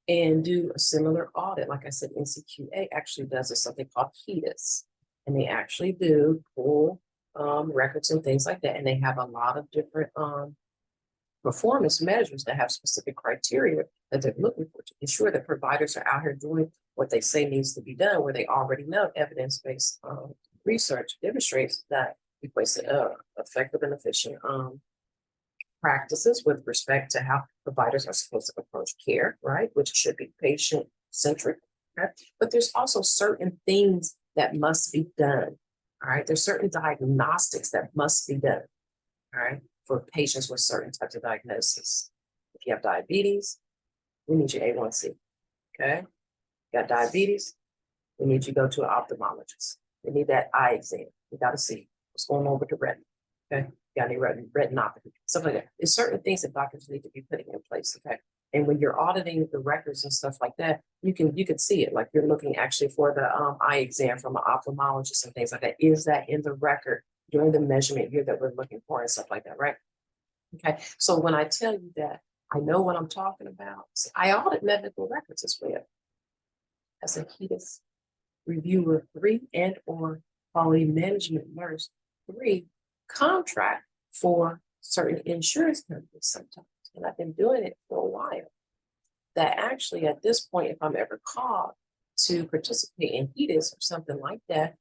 and do a similar audit. Like I said, NCQA actually does something called HEDIS, and they actually do pull records and things like that. And they have a lot of different performance measures that have specific criteria that they're looking for to ensure that providers are out here doing what they say needs to be done, where they already know evidence-based research demonstrates that equates to effective and efficient practices with respect to how providers are supposed to approach care, right? Which should be patient-centric, okay? But there's also certain things that must be done, all right? There's certain diagnostics that must be done, all right, for patients with certain types of diagnosis. If you have diabetes, we need your A1C, okay? You got diabetes, we need you to go to an ophthalmologist. We need that eye exam. We got to see what's going on with the retina, okay? Got any retinopathy, stuff like that. There's certain things that doctors need to be putting in place, okay? And when you're auditing the records and stuff like that, you can see it. Like you're looking actually for the eye exam from an ophthalmologist and things like that. Is that in the record during the measurement year that we're looking for and stuff like that, right? Okay, so when I tell you that I know what I'm talking about, I audit medical records as well as a HEDIS reviewer 3 and or quality management nurse 3 contract for certain insurance companies sometimes. And I've been doing it for a while. That actually at this point, if I'm ever called to participate in HEDIS or something like that,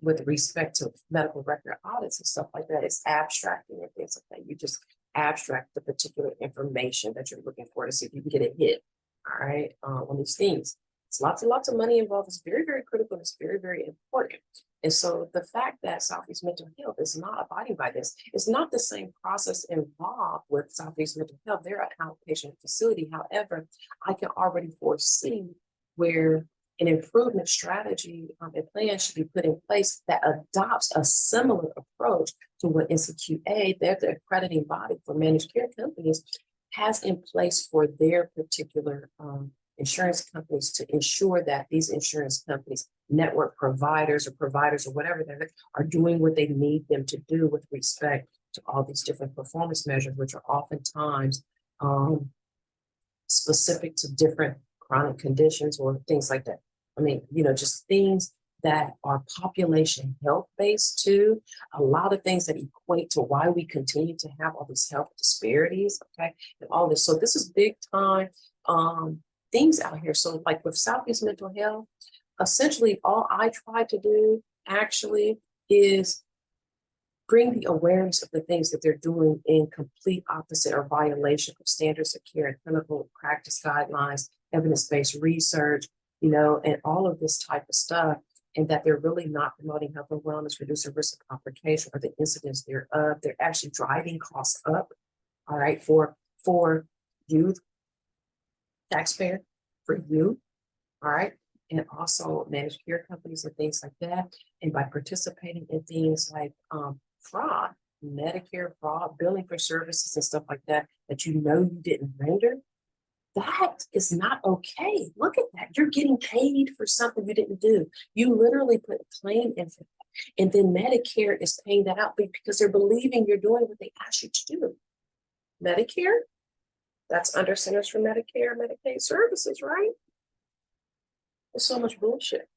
with respect to medical record audits and stuff like that, it's abstracting and things like that. You just abstract the particular information that you're looking for to see if you can get a hit. All right, on these things. It's lots and lots of money involved. It's very, very critical. It's very, very important. And so the fact that Southeast Mental Health is not abiding by this, it's not the same process involved with Southeast Mental Health. They're an outpatient facility. However, I can already foresee where an improvement strategy and plan should be put in place that adopts a similar approach to what NCQA, they're the accrediting body for managed care companies, has in place for their particular insurance companies to ensure that these insurance companies, network providers or whatever they are doing what they need them to do with respect to all these different performance measures, which are oftentimes specific to different chronic conditions or things like that. I mean, just things that are population health based too. A lot of things that equate to why we continue to have all these health disparities, okay, and all this. So this is big time things out here. So like with Southeast Mental Health, essentially all I try to do actually is bring the awareness of the things that they're doing in complete opposite or violation of standards of care and clinical practice guidelines, evidence-based research, and all of this type of stuff, and that they're really not promoting health and wellness, reducing risk of complication or the incidence thereof. They're actually driving costs up, all right, for youth, taxpayer, for you, all right, and also managed care companies and things like that. And by participating in things like fraud, Medicare fraud, billing for services and stuff like that, that you didn't render, that is not okay. Look at that. You're getting paid for something you didn't do. You literally put a claim in for that. And then Medicare is paying that out because they're believing you're doing what they asked you to do. Medicare, that's under Centers for Medicare and Medicaid Services, right? There's so much bullshit.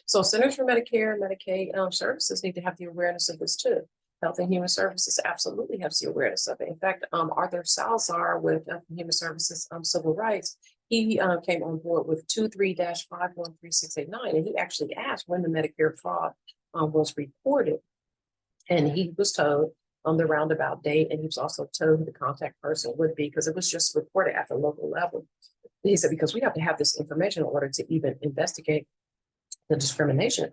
So Centers for Medicare and Medicaid Services need to have the awareness of this too. Health and Human Services absolutely has the awareness of it. In fact, Arthur Salazar with Health and Human Services Civil Rights, he came on board with 23-513689, and he actually asked when the Medicare fraud was reported. And he was told on the roundabout date, and he was also told who the contact person would be, because it was just reported at the local level. He said, because we have to have this information in order to even investigate the discrimination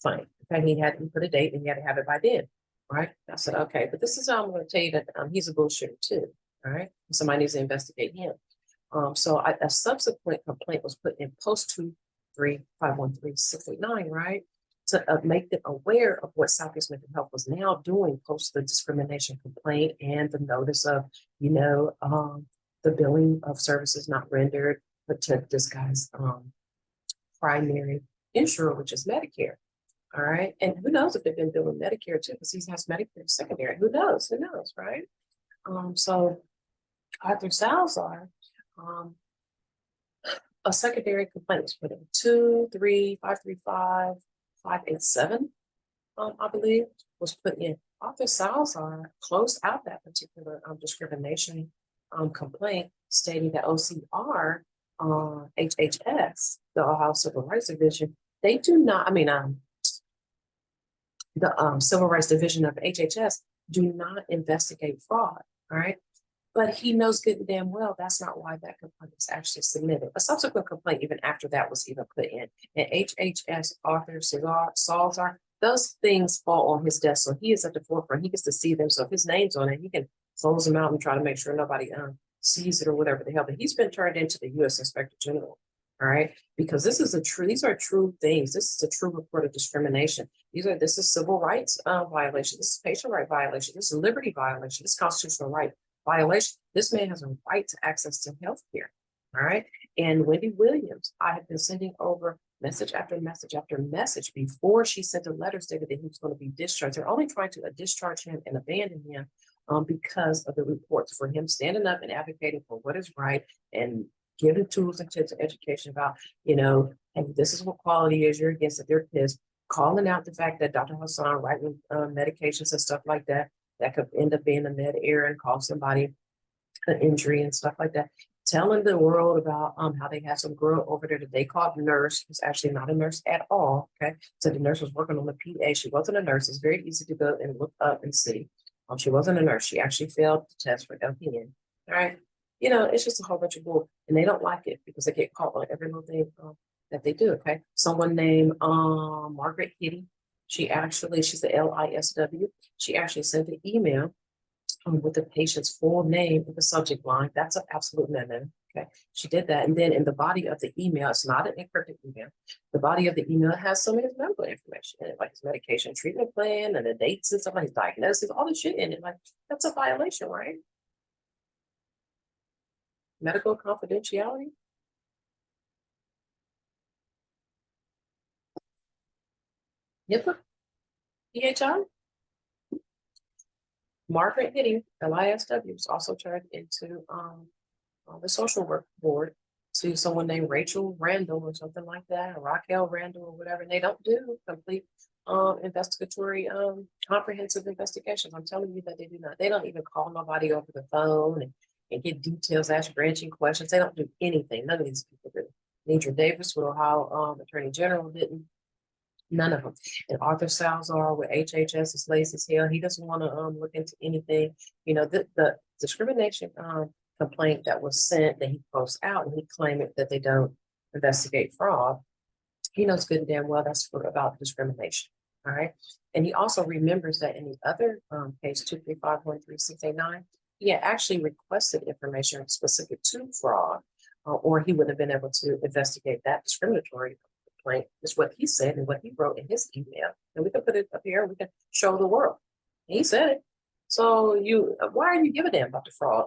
claim. In fact, he put a date and he had to have it by then. Right. I said, okay, but this is how I'm going to tell you that he's a bullshitter too. All right. Somebody needs to investigate him. So a subsequent complaint was put in post 23513-689, right, to make them aware of what Southeast Mental Health was now doing post the discrimination complaint and the notice of, the billing of services not rendered, but to this guy's primary insurer, which is Medicare. All right. And who knows if they've been billing Medicare too, because he has Medicare secondary. Who knows? Who knows? Right. So Arthur Salazar, a secondary complaint was put in 23535-587, I believe, was put in. Arthur Salazar closed out that particular discrimination complaint, stating that OCR, HHS, the Ohio Civil Rights Division, they do not, the Civil Rights Division of HHS do not investigate fraud, all right? But he knows good and damn well that's not why that complaint was actually submitted. A subsequent complaint even after that was even put in. And HHS, Arthur Salazar, those things fall on his desk. So he is at the forefront. He gets to see them. So if his name's on it, he can close them out and try to make sure nobody sees it or whatever the hell. But he's been turned into the U.S. Inspector General. All right, because these are true things. This is a true report of discrimination. This is civil rights violation. This is patient right violation. This is liberty violation. This is constitutional right violation. This man has a right to access to health care. All right. And Wendy Williams, I have been sending over message after message after message before she sent a letter stating that he was going to be discharged. They're only trying to discharge him and abandon him because of the reports for him standing up and advocating for what is right and giving tools and tips and education about, and this is what quality is. You're against it. They're pissed. Calling out the fact that Dr. HASAN writing medications and stuff like that could end up being a med error and cause somebody an injury and stuff like that. Telling the world about how they had some girl over there that they called nurse, who's actually not a nurse at all. Okay, so the nurse was working on the PA. She wasn't a nurse. It's very easy to go and look up and see. She wasn't a nurse. She actually failed the test for LPN. All right, it's just a whole bunch of bull, and they don't like it because they get caught on every little thing that they do. Okay, someone named Margaret Hitty. She's the LISW. She actually sent an email with the patient's full name in the subject line. That's an absolute memo. Okay, she did that, and then in the body of the email, it's not an encrypted email. The body of the email has some of his medical information in it, like his medication treatment plan and the dates and stuff, like his diagnosis, all this shit in it. Like, that's a violation, right? Medical confidentiality. HIPAA, PHI. Margaret Hitty, LISW, was also turned into the social work board to someone named Rachel Randall or something like that, or Raquel Randall or whatever. And they don't do complete investigatory comprehensive investigations. I'm telling you that they do not. They don't even call nobody over the phone and get details, ask branching questions. They don't do anything. None of these people do. Deidre Davis with Ohio Attorney General didn't. None of them. And Arthur Salazar with HHS is lazy as hell. He doesn't want to look into anything. The discrimination complaint that was sent that he posts out, and he claimed that they don't investigate fraud. He knows good and damn well that's about discrimination. All right. And he also remembers that in the other case 2351369, he had actually requested information specific to fraud, or he would have been able to investigate that discriminatory complaint. Is what he said and what he wrote in his email. And we can put it up here and we can show the world. He said it. So why are you giving them about the fraud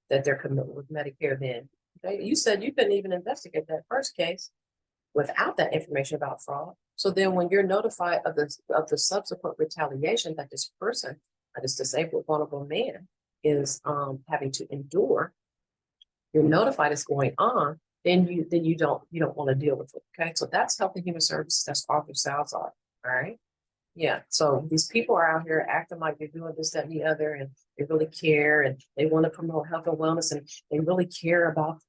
that they're committing with Medicare then? Okay? You said you couldn't even investigate that first case without that information about fraud. So then when you're notified of the subsequent retaliation that this person, this disabled, vulnerable man is having to endure, you're notified it's going on, then you don't want to deal with it. Okay. So that's Health and Human Services. That's Arthur Salazar. All right. Yeah. So these people are out here acting like they're doing this, that, and the other, and they really care and they want to promote health and wellness and they really care about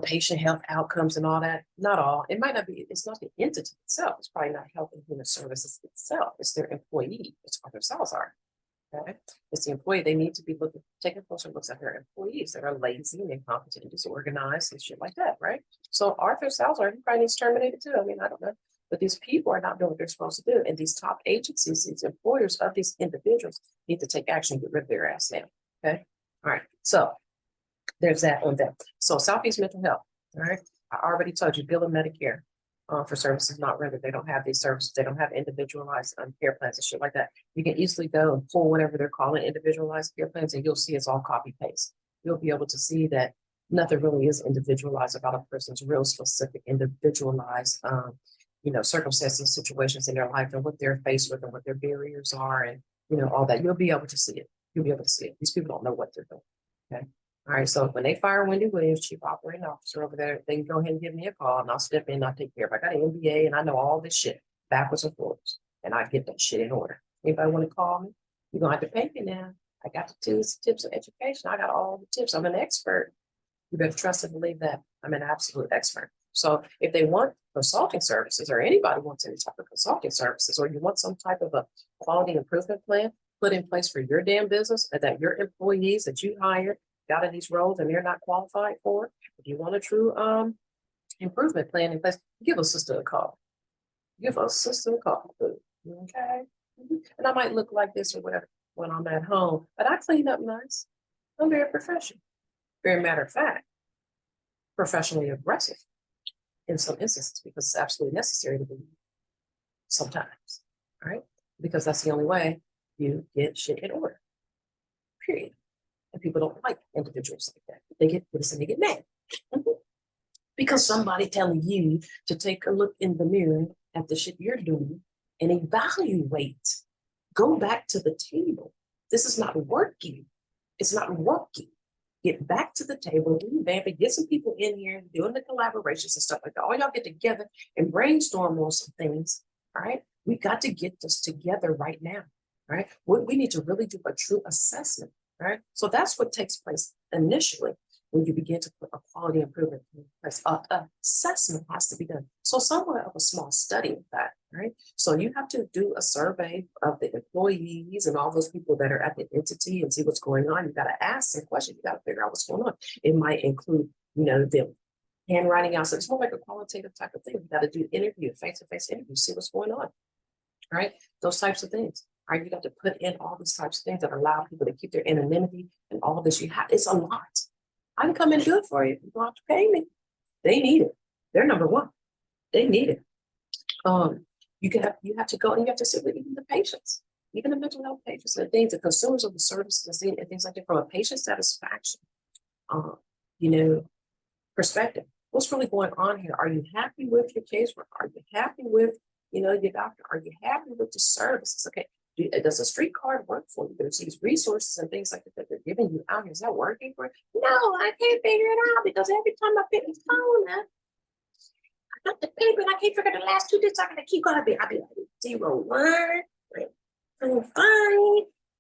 patient health outcomes and all that. Not all. It might not be, it's not the entity itself. It's probably not Health and Human Services itself. It's their employee. It's Arthur Salazar. Okay. It's the employee. They need to be taking closer looks at their employees that are lazy and incompetent and disorganized and shit like that, right? So Arthur Salazar, he probably needs terminated too. I mean, I don't know. But these people are not doing what they're supposed to do. And these top agencies, these employers of these individuals need to take action and get rid of their ass now. Okay. All right. So there's that on that. So Southeast Mental Health. All right. I already told you, bill of Medicare for services not rendered. They don't have these services. They don't have individualized care plans and shit like that. You can easily go and pull whatever they're calling individualized care plans, and you'll see it's all copy paste. You'll be able to see that nothing really is individualized about a person's real specific individualized circumstances, situations in their life and what they're faced with and what their barriers are and all that. You'll be able to see it. You'll be able to see it. These people don't know what they're doing. Okay. All right. So when they fire Wendy Williams, Chief Operating Officer over there, they can go ahead and give me a call and I'll step in and I'll take care of it. I got an MBA and I know all this shit backwards and forwards and I get that shit in order. Anybody want to call me? You're going to have to pay me now. I got the tools, tips of education. I got all the tips. I'm an expert. You better trust and believe that I'm an absolute expert. So if they want consulting services or anybody wants any type of consulting services, or you want some type of a quality improvement plan put in place for your damn business and that your employees that you hired got in these roles and they're not qualified for, if you want a true improvement plan in place, give a sister a call. Give a sister a call. Okay. And I might look like this or whatever when I'm at home, but I clean up nice. I'm very professional. Very matter of fact, professionally aggressive in some instances because it's absolutely necessary to be sometimes, all right? Because that's the only way you get shit in order, period. And people don't like individuals like that. They get mad. Because somebody telling you to take a look in the mirror at the shit you're doing and evaluate. Go back to the table. This is not working. It's not working. Get back to the table, revamp it, get some people in here doing the collaborations and stuff like that. All y'all get together and brainstorm on some things. All right. We got to get this together right now. Right. We need to really do a true assessment. Right. So that's what takes place initially when you begin to put a quality improvement in place. Assessment has to be done. So somewhat of a small study of that, right? So you have to do a survey of the employees and all those people that are at the entity and see what's going on. You got to ask some questions. You got to figure out what's going on. It might include, them handwriting out. So it's more like a qualitative type of thing. You got to do interview, face-to-face interview, see what's going on, right? Those types of things. Right? You got to put in all these types of things that allow people to keep their anonymity and all this. It's a lot. I can come and do it for you. You don't have to pay me. They need it. They're number one. They need it. You have to go and you have to sit with even the patients, even the mental health patients and things, the consumers of the services and things like that from a patient satisfaction, perspective. What's really going on here? Are you happy with your casework? Are you happy with, your doctor? Are you happy with the services? Okay. Does a street card work for you? There's these resources and things like that they're giving you out. Is that working for you? No, I can't figure it out because every time I pick this phone up, I got the paper and I can't figure the last two digits. I'll be like 0, 1, 5,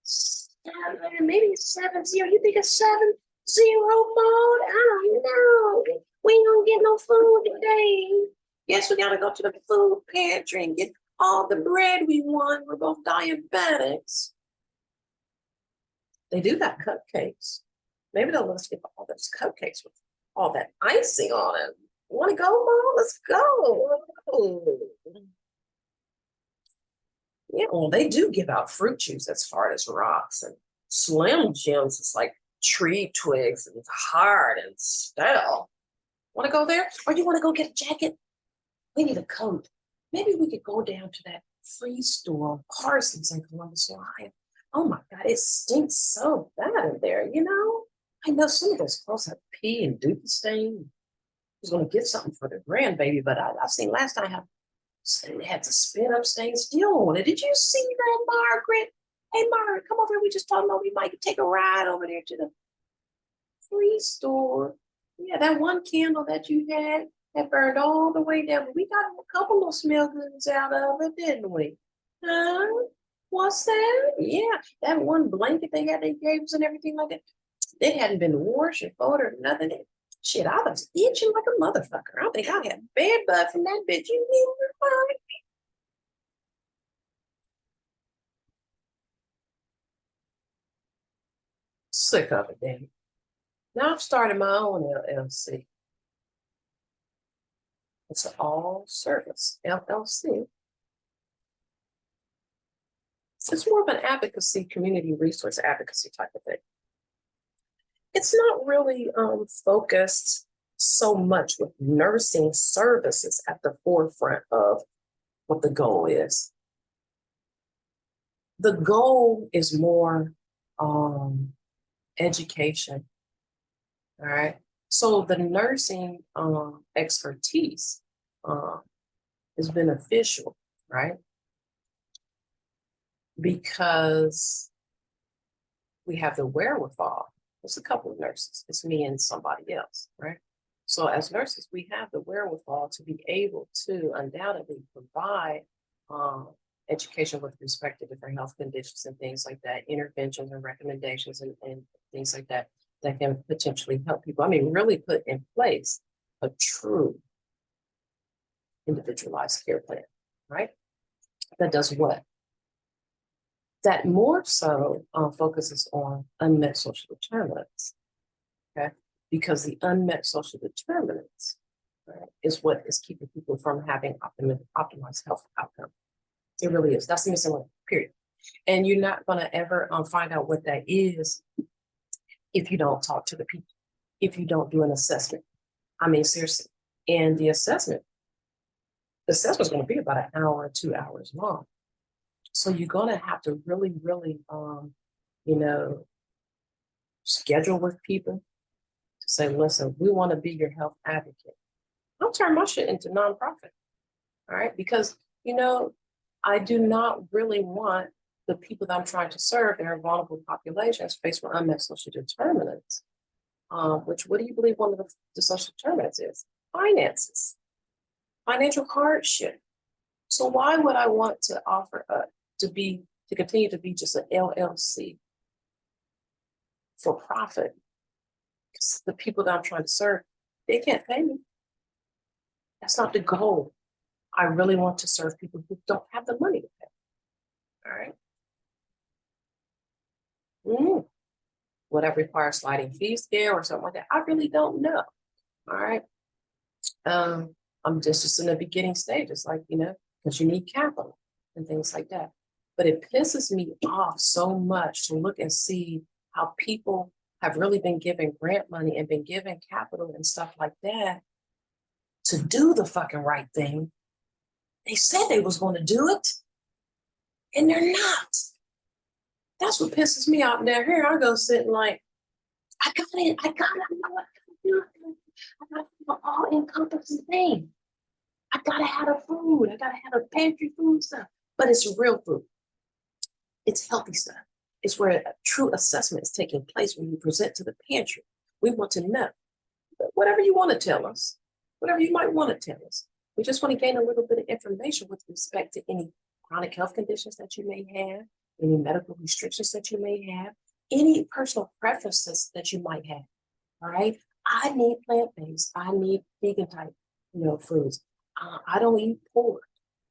7, maybe 7, 0. You think it's 7, 0 mode? I don't know. We ain't gonna get no food today. Yes, we gotta go to the food pantry and get all the bread we want. We're both diabetics. They do got cupcakes. Maybe they'll let us get all those cupcakes with all that icing on it. Want to go, Mom? Let's go. Yeah, well, they do give out fruit juice that's hard as rocks, and Slim Jims is like tree twigs and it's hard and stale. Want to go there? Or you want to go get a jacket? We need a coat. Maybe we could go down to that free store, Parsons in Columbus, Ohio. Oh my God, it stinks so bad in there, I know some of those clothes have pee and dookie stain. I was going to get something for the grandbaby, but I've seen last time how they had to spit up stain still on it. Did you see that, Margaret? Hey, Margaret, come over here. We just talking about we might take a ride over there to the free store. Yeah, that one candle that you had that burned all the way down. We got a couple of smell goods out of it, didn't we? Huh? What's that? Yeah, that one blanket they gave us and everything like that. It hadn't been washed or folded or nothing. Shit, I was itching like a motherfucker. I think I had bed bug from that bitch. You knew. Sick of it, damn. Now I've started my own LLC. It's an all service LLC. It's more of an advocacy, community resource advocacy type of thing. It's not really focused so much with nursing services at the forefront of what the goal is. The goal is more education, all right? So the nursing expertise is beneficial, right? Because we have the wherewithal. There's a couple of nurses. It's me and somebody else, right? So as nurses, we have the wherewithal to be able to undoubtedly provide education with respect to different health conditions and things like that, interventions and recommendations and things like that can potentially help people. I mean, really put in place a true individualized care plan, right? That does what? That more so focuses on unmet social determinants, okay? Because the unmet social determinants, right, is what is keeping people from having optimized health outcome. It really is. That's the missing link, period. And you're not going to ever find out what that is if you don't talk to the people, if you don't do an assessment. I mean, seriously. And the assessment is going to be about an hour or 2 hours long. So you're going to have to really, schedule with people to say, listen, we want to be your health advocate. I'll turn my shit into nonprofit. All right. Because, you know, I do not really want the people that I'm trying to serve that are vulnerable populations faced with unmet social determinants. Which, what do you believe one of the social determinants is? Finances, financial hardship. So why would I want to offer to continue to be just an LLC for profit? Because the people that I'm trying to serve, they can't pay me. That's not the goal. I really want to serve people who don't have the money to pay. All right. Would that require a sliding fee scale or something like that? I really don't know. All right. I'm just in the beginning stages, like, you know, because you need capital and things like that. But it pisses me off so much to look and see how people have really been given grant money and been given capital and stuff like that to do the fucking right thing. They said they was going to do it, and they're not. That's what pisses me off. Now here I go sitting like, I gotta know what I gotta do. I gotta have an all-encompassing thing. I gotta have the food. I gotta have the pantry food stuff. But it's real food. It's healthy stuff. It's where a true assessment is taking place when you present to the pantry. We want to know whatever you want to tell us, whatever you might want to tell us. We just want to gain a little bit of information with respect to any chronic health conditions that you may have, any medical restrictions that you may have, any personal preferences that you might have. All right. I need plant-based. I need vegan type, you know, foods. I don't eat pork,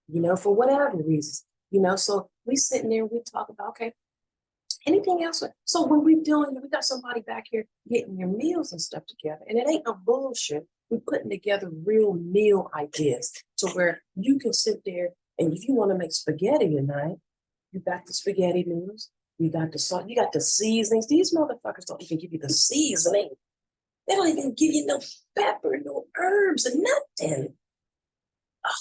you know, for whatever reasons, you know. So we sitting there, we talk about, okay, anything else? So when we're doing, we got somebody back here getting your meals and stuff together, and it ain't no bullshit. We're putting together real meal ideas to where you can sit there and if you want to make spaghetti tonight, you got the spaghetti noodles, you got the salt, you got the seasonings. These motherfuckers don't even give you the seasoning. They don't even give you no pepper, no herbs, and nothing. Oh,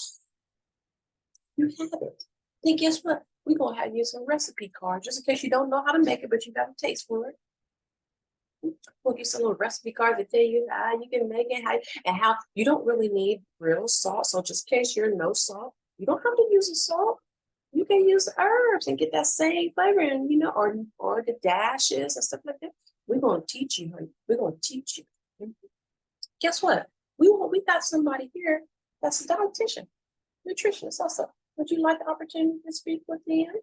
you have it. Then guess what? We're going to have you some recipe cards just in case you don't know how to make it, but you got a taste for it. We'll get some little recipe cards that tell you how you can make it, how you don't really need real salt. So just in case you're no salt, you don't have to use the salt. You can use herbs and get that same flavor, and you know, or the dashes and stuff like that. We're going to teach you, honey. We're going to teach you. Guess what? We got somebody here that's a dietitian, nutritionist also. Would you like the opportunity to speak with them?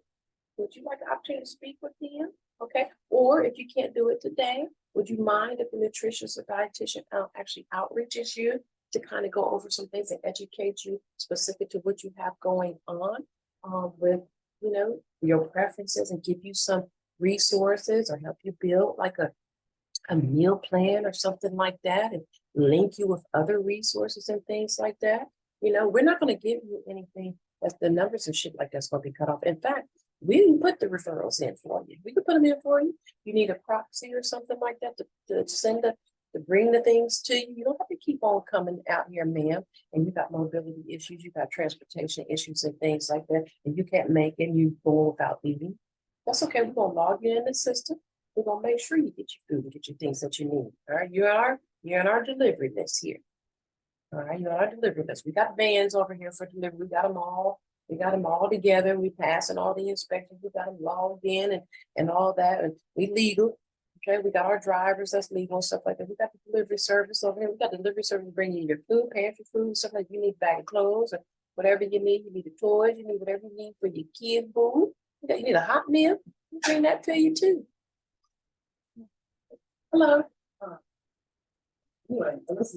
Would you like the opportunity to speak with them? Okay. Or if you can't do it today, would you mind if the nutritionist or dietitian actually outreaches you to kind of go over some things and educate you specific to what you have going on with, you know, your preferences and give you some resources or help you build like a meal plan or something like that and link you with other resources and things like that. You know, we're not going to give you anything that the numbers and shit like that's going to be cut off. In fact, we didn't put the referrals in for you. We could put them in for you. You need a proxy or something like that to send to bring the things to you. You don't have to keep on coming out here, ma'am. And you got mobility issues, you got transportation issues and things like that, and you can't make it, you go without eating. That's okay. We're going to log you in the system. We're going to make sure you get your food and get your things that you need. All right. You're in our delivery list here. All right. You're on our delivery list. We got vans over here for delivery. We got them all. We got them all together. We passing all the inspections. We got them logged in and all that. And we legal. Okay. We got our drivers that's legal and stuff like that. We got the delivery service over here. We got the delivery service bringing you your food, pantry food, stuff like you need a bag of clothes or whatever you need. You need the toys. You need whatever you need for your kid food. You need a hot meal. We bring that to you too. Hello. Anyway, this is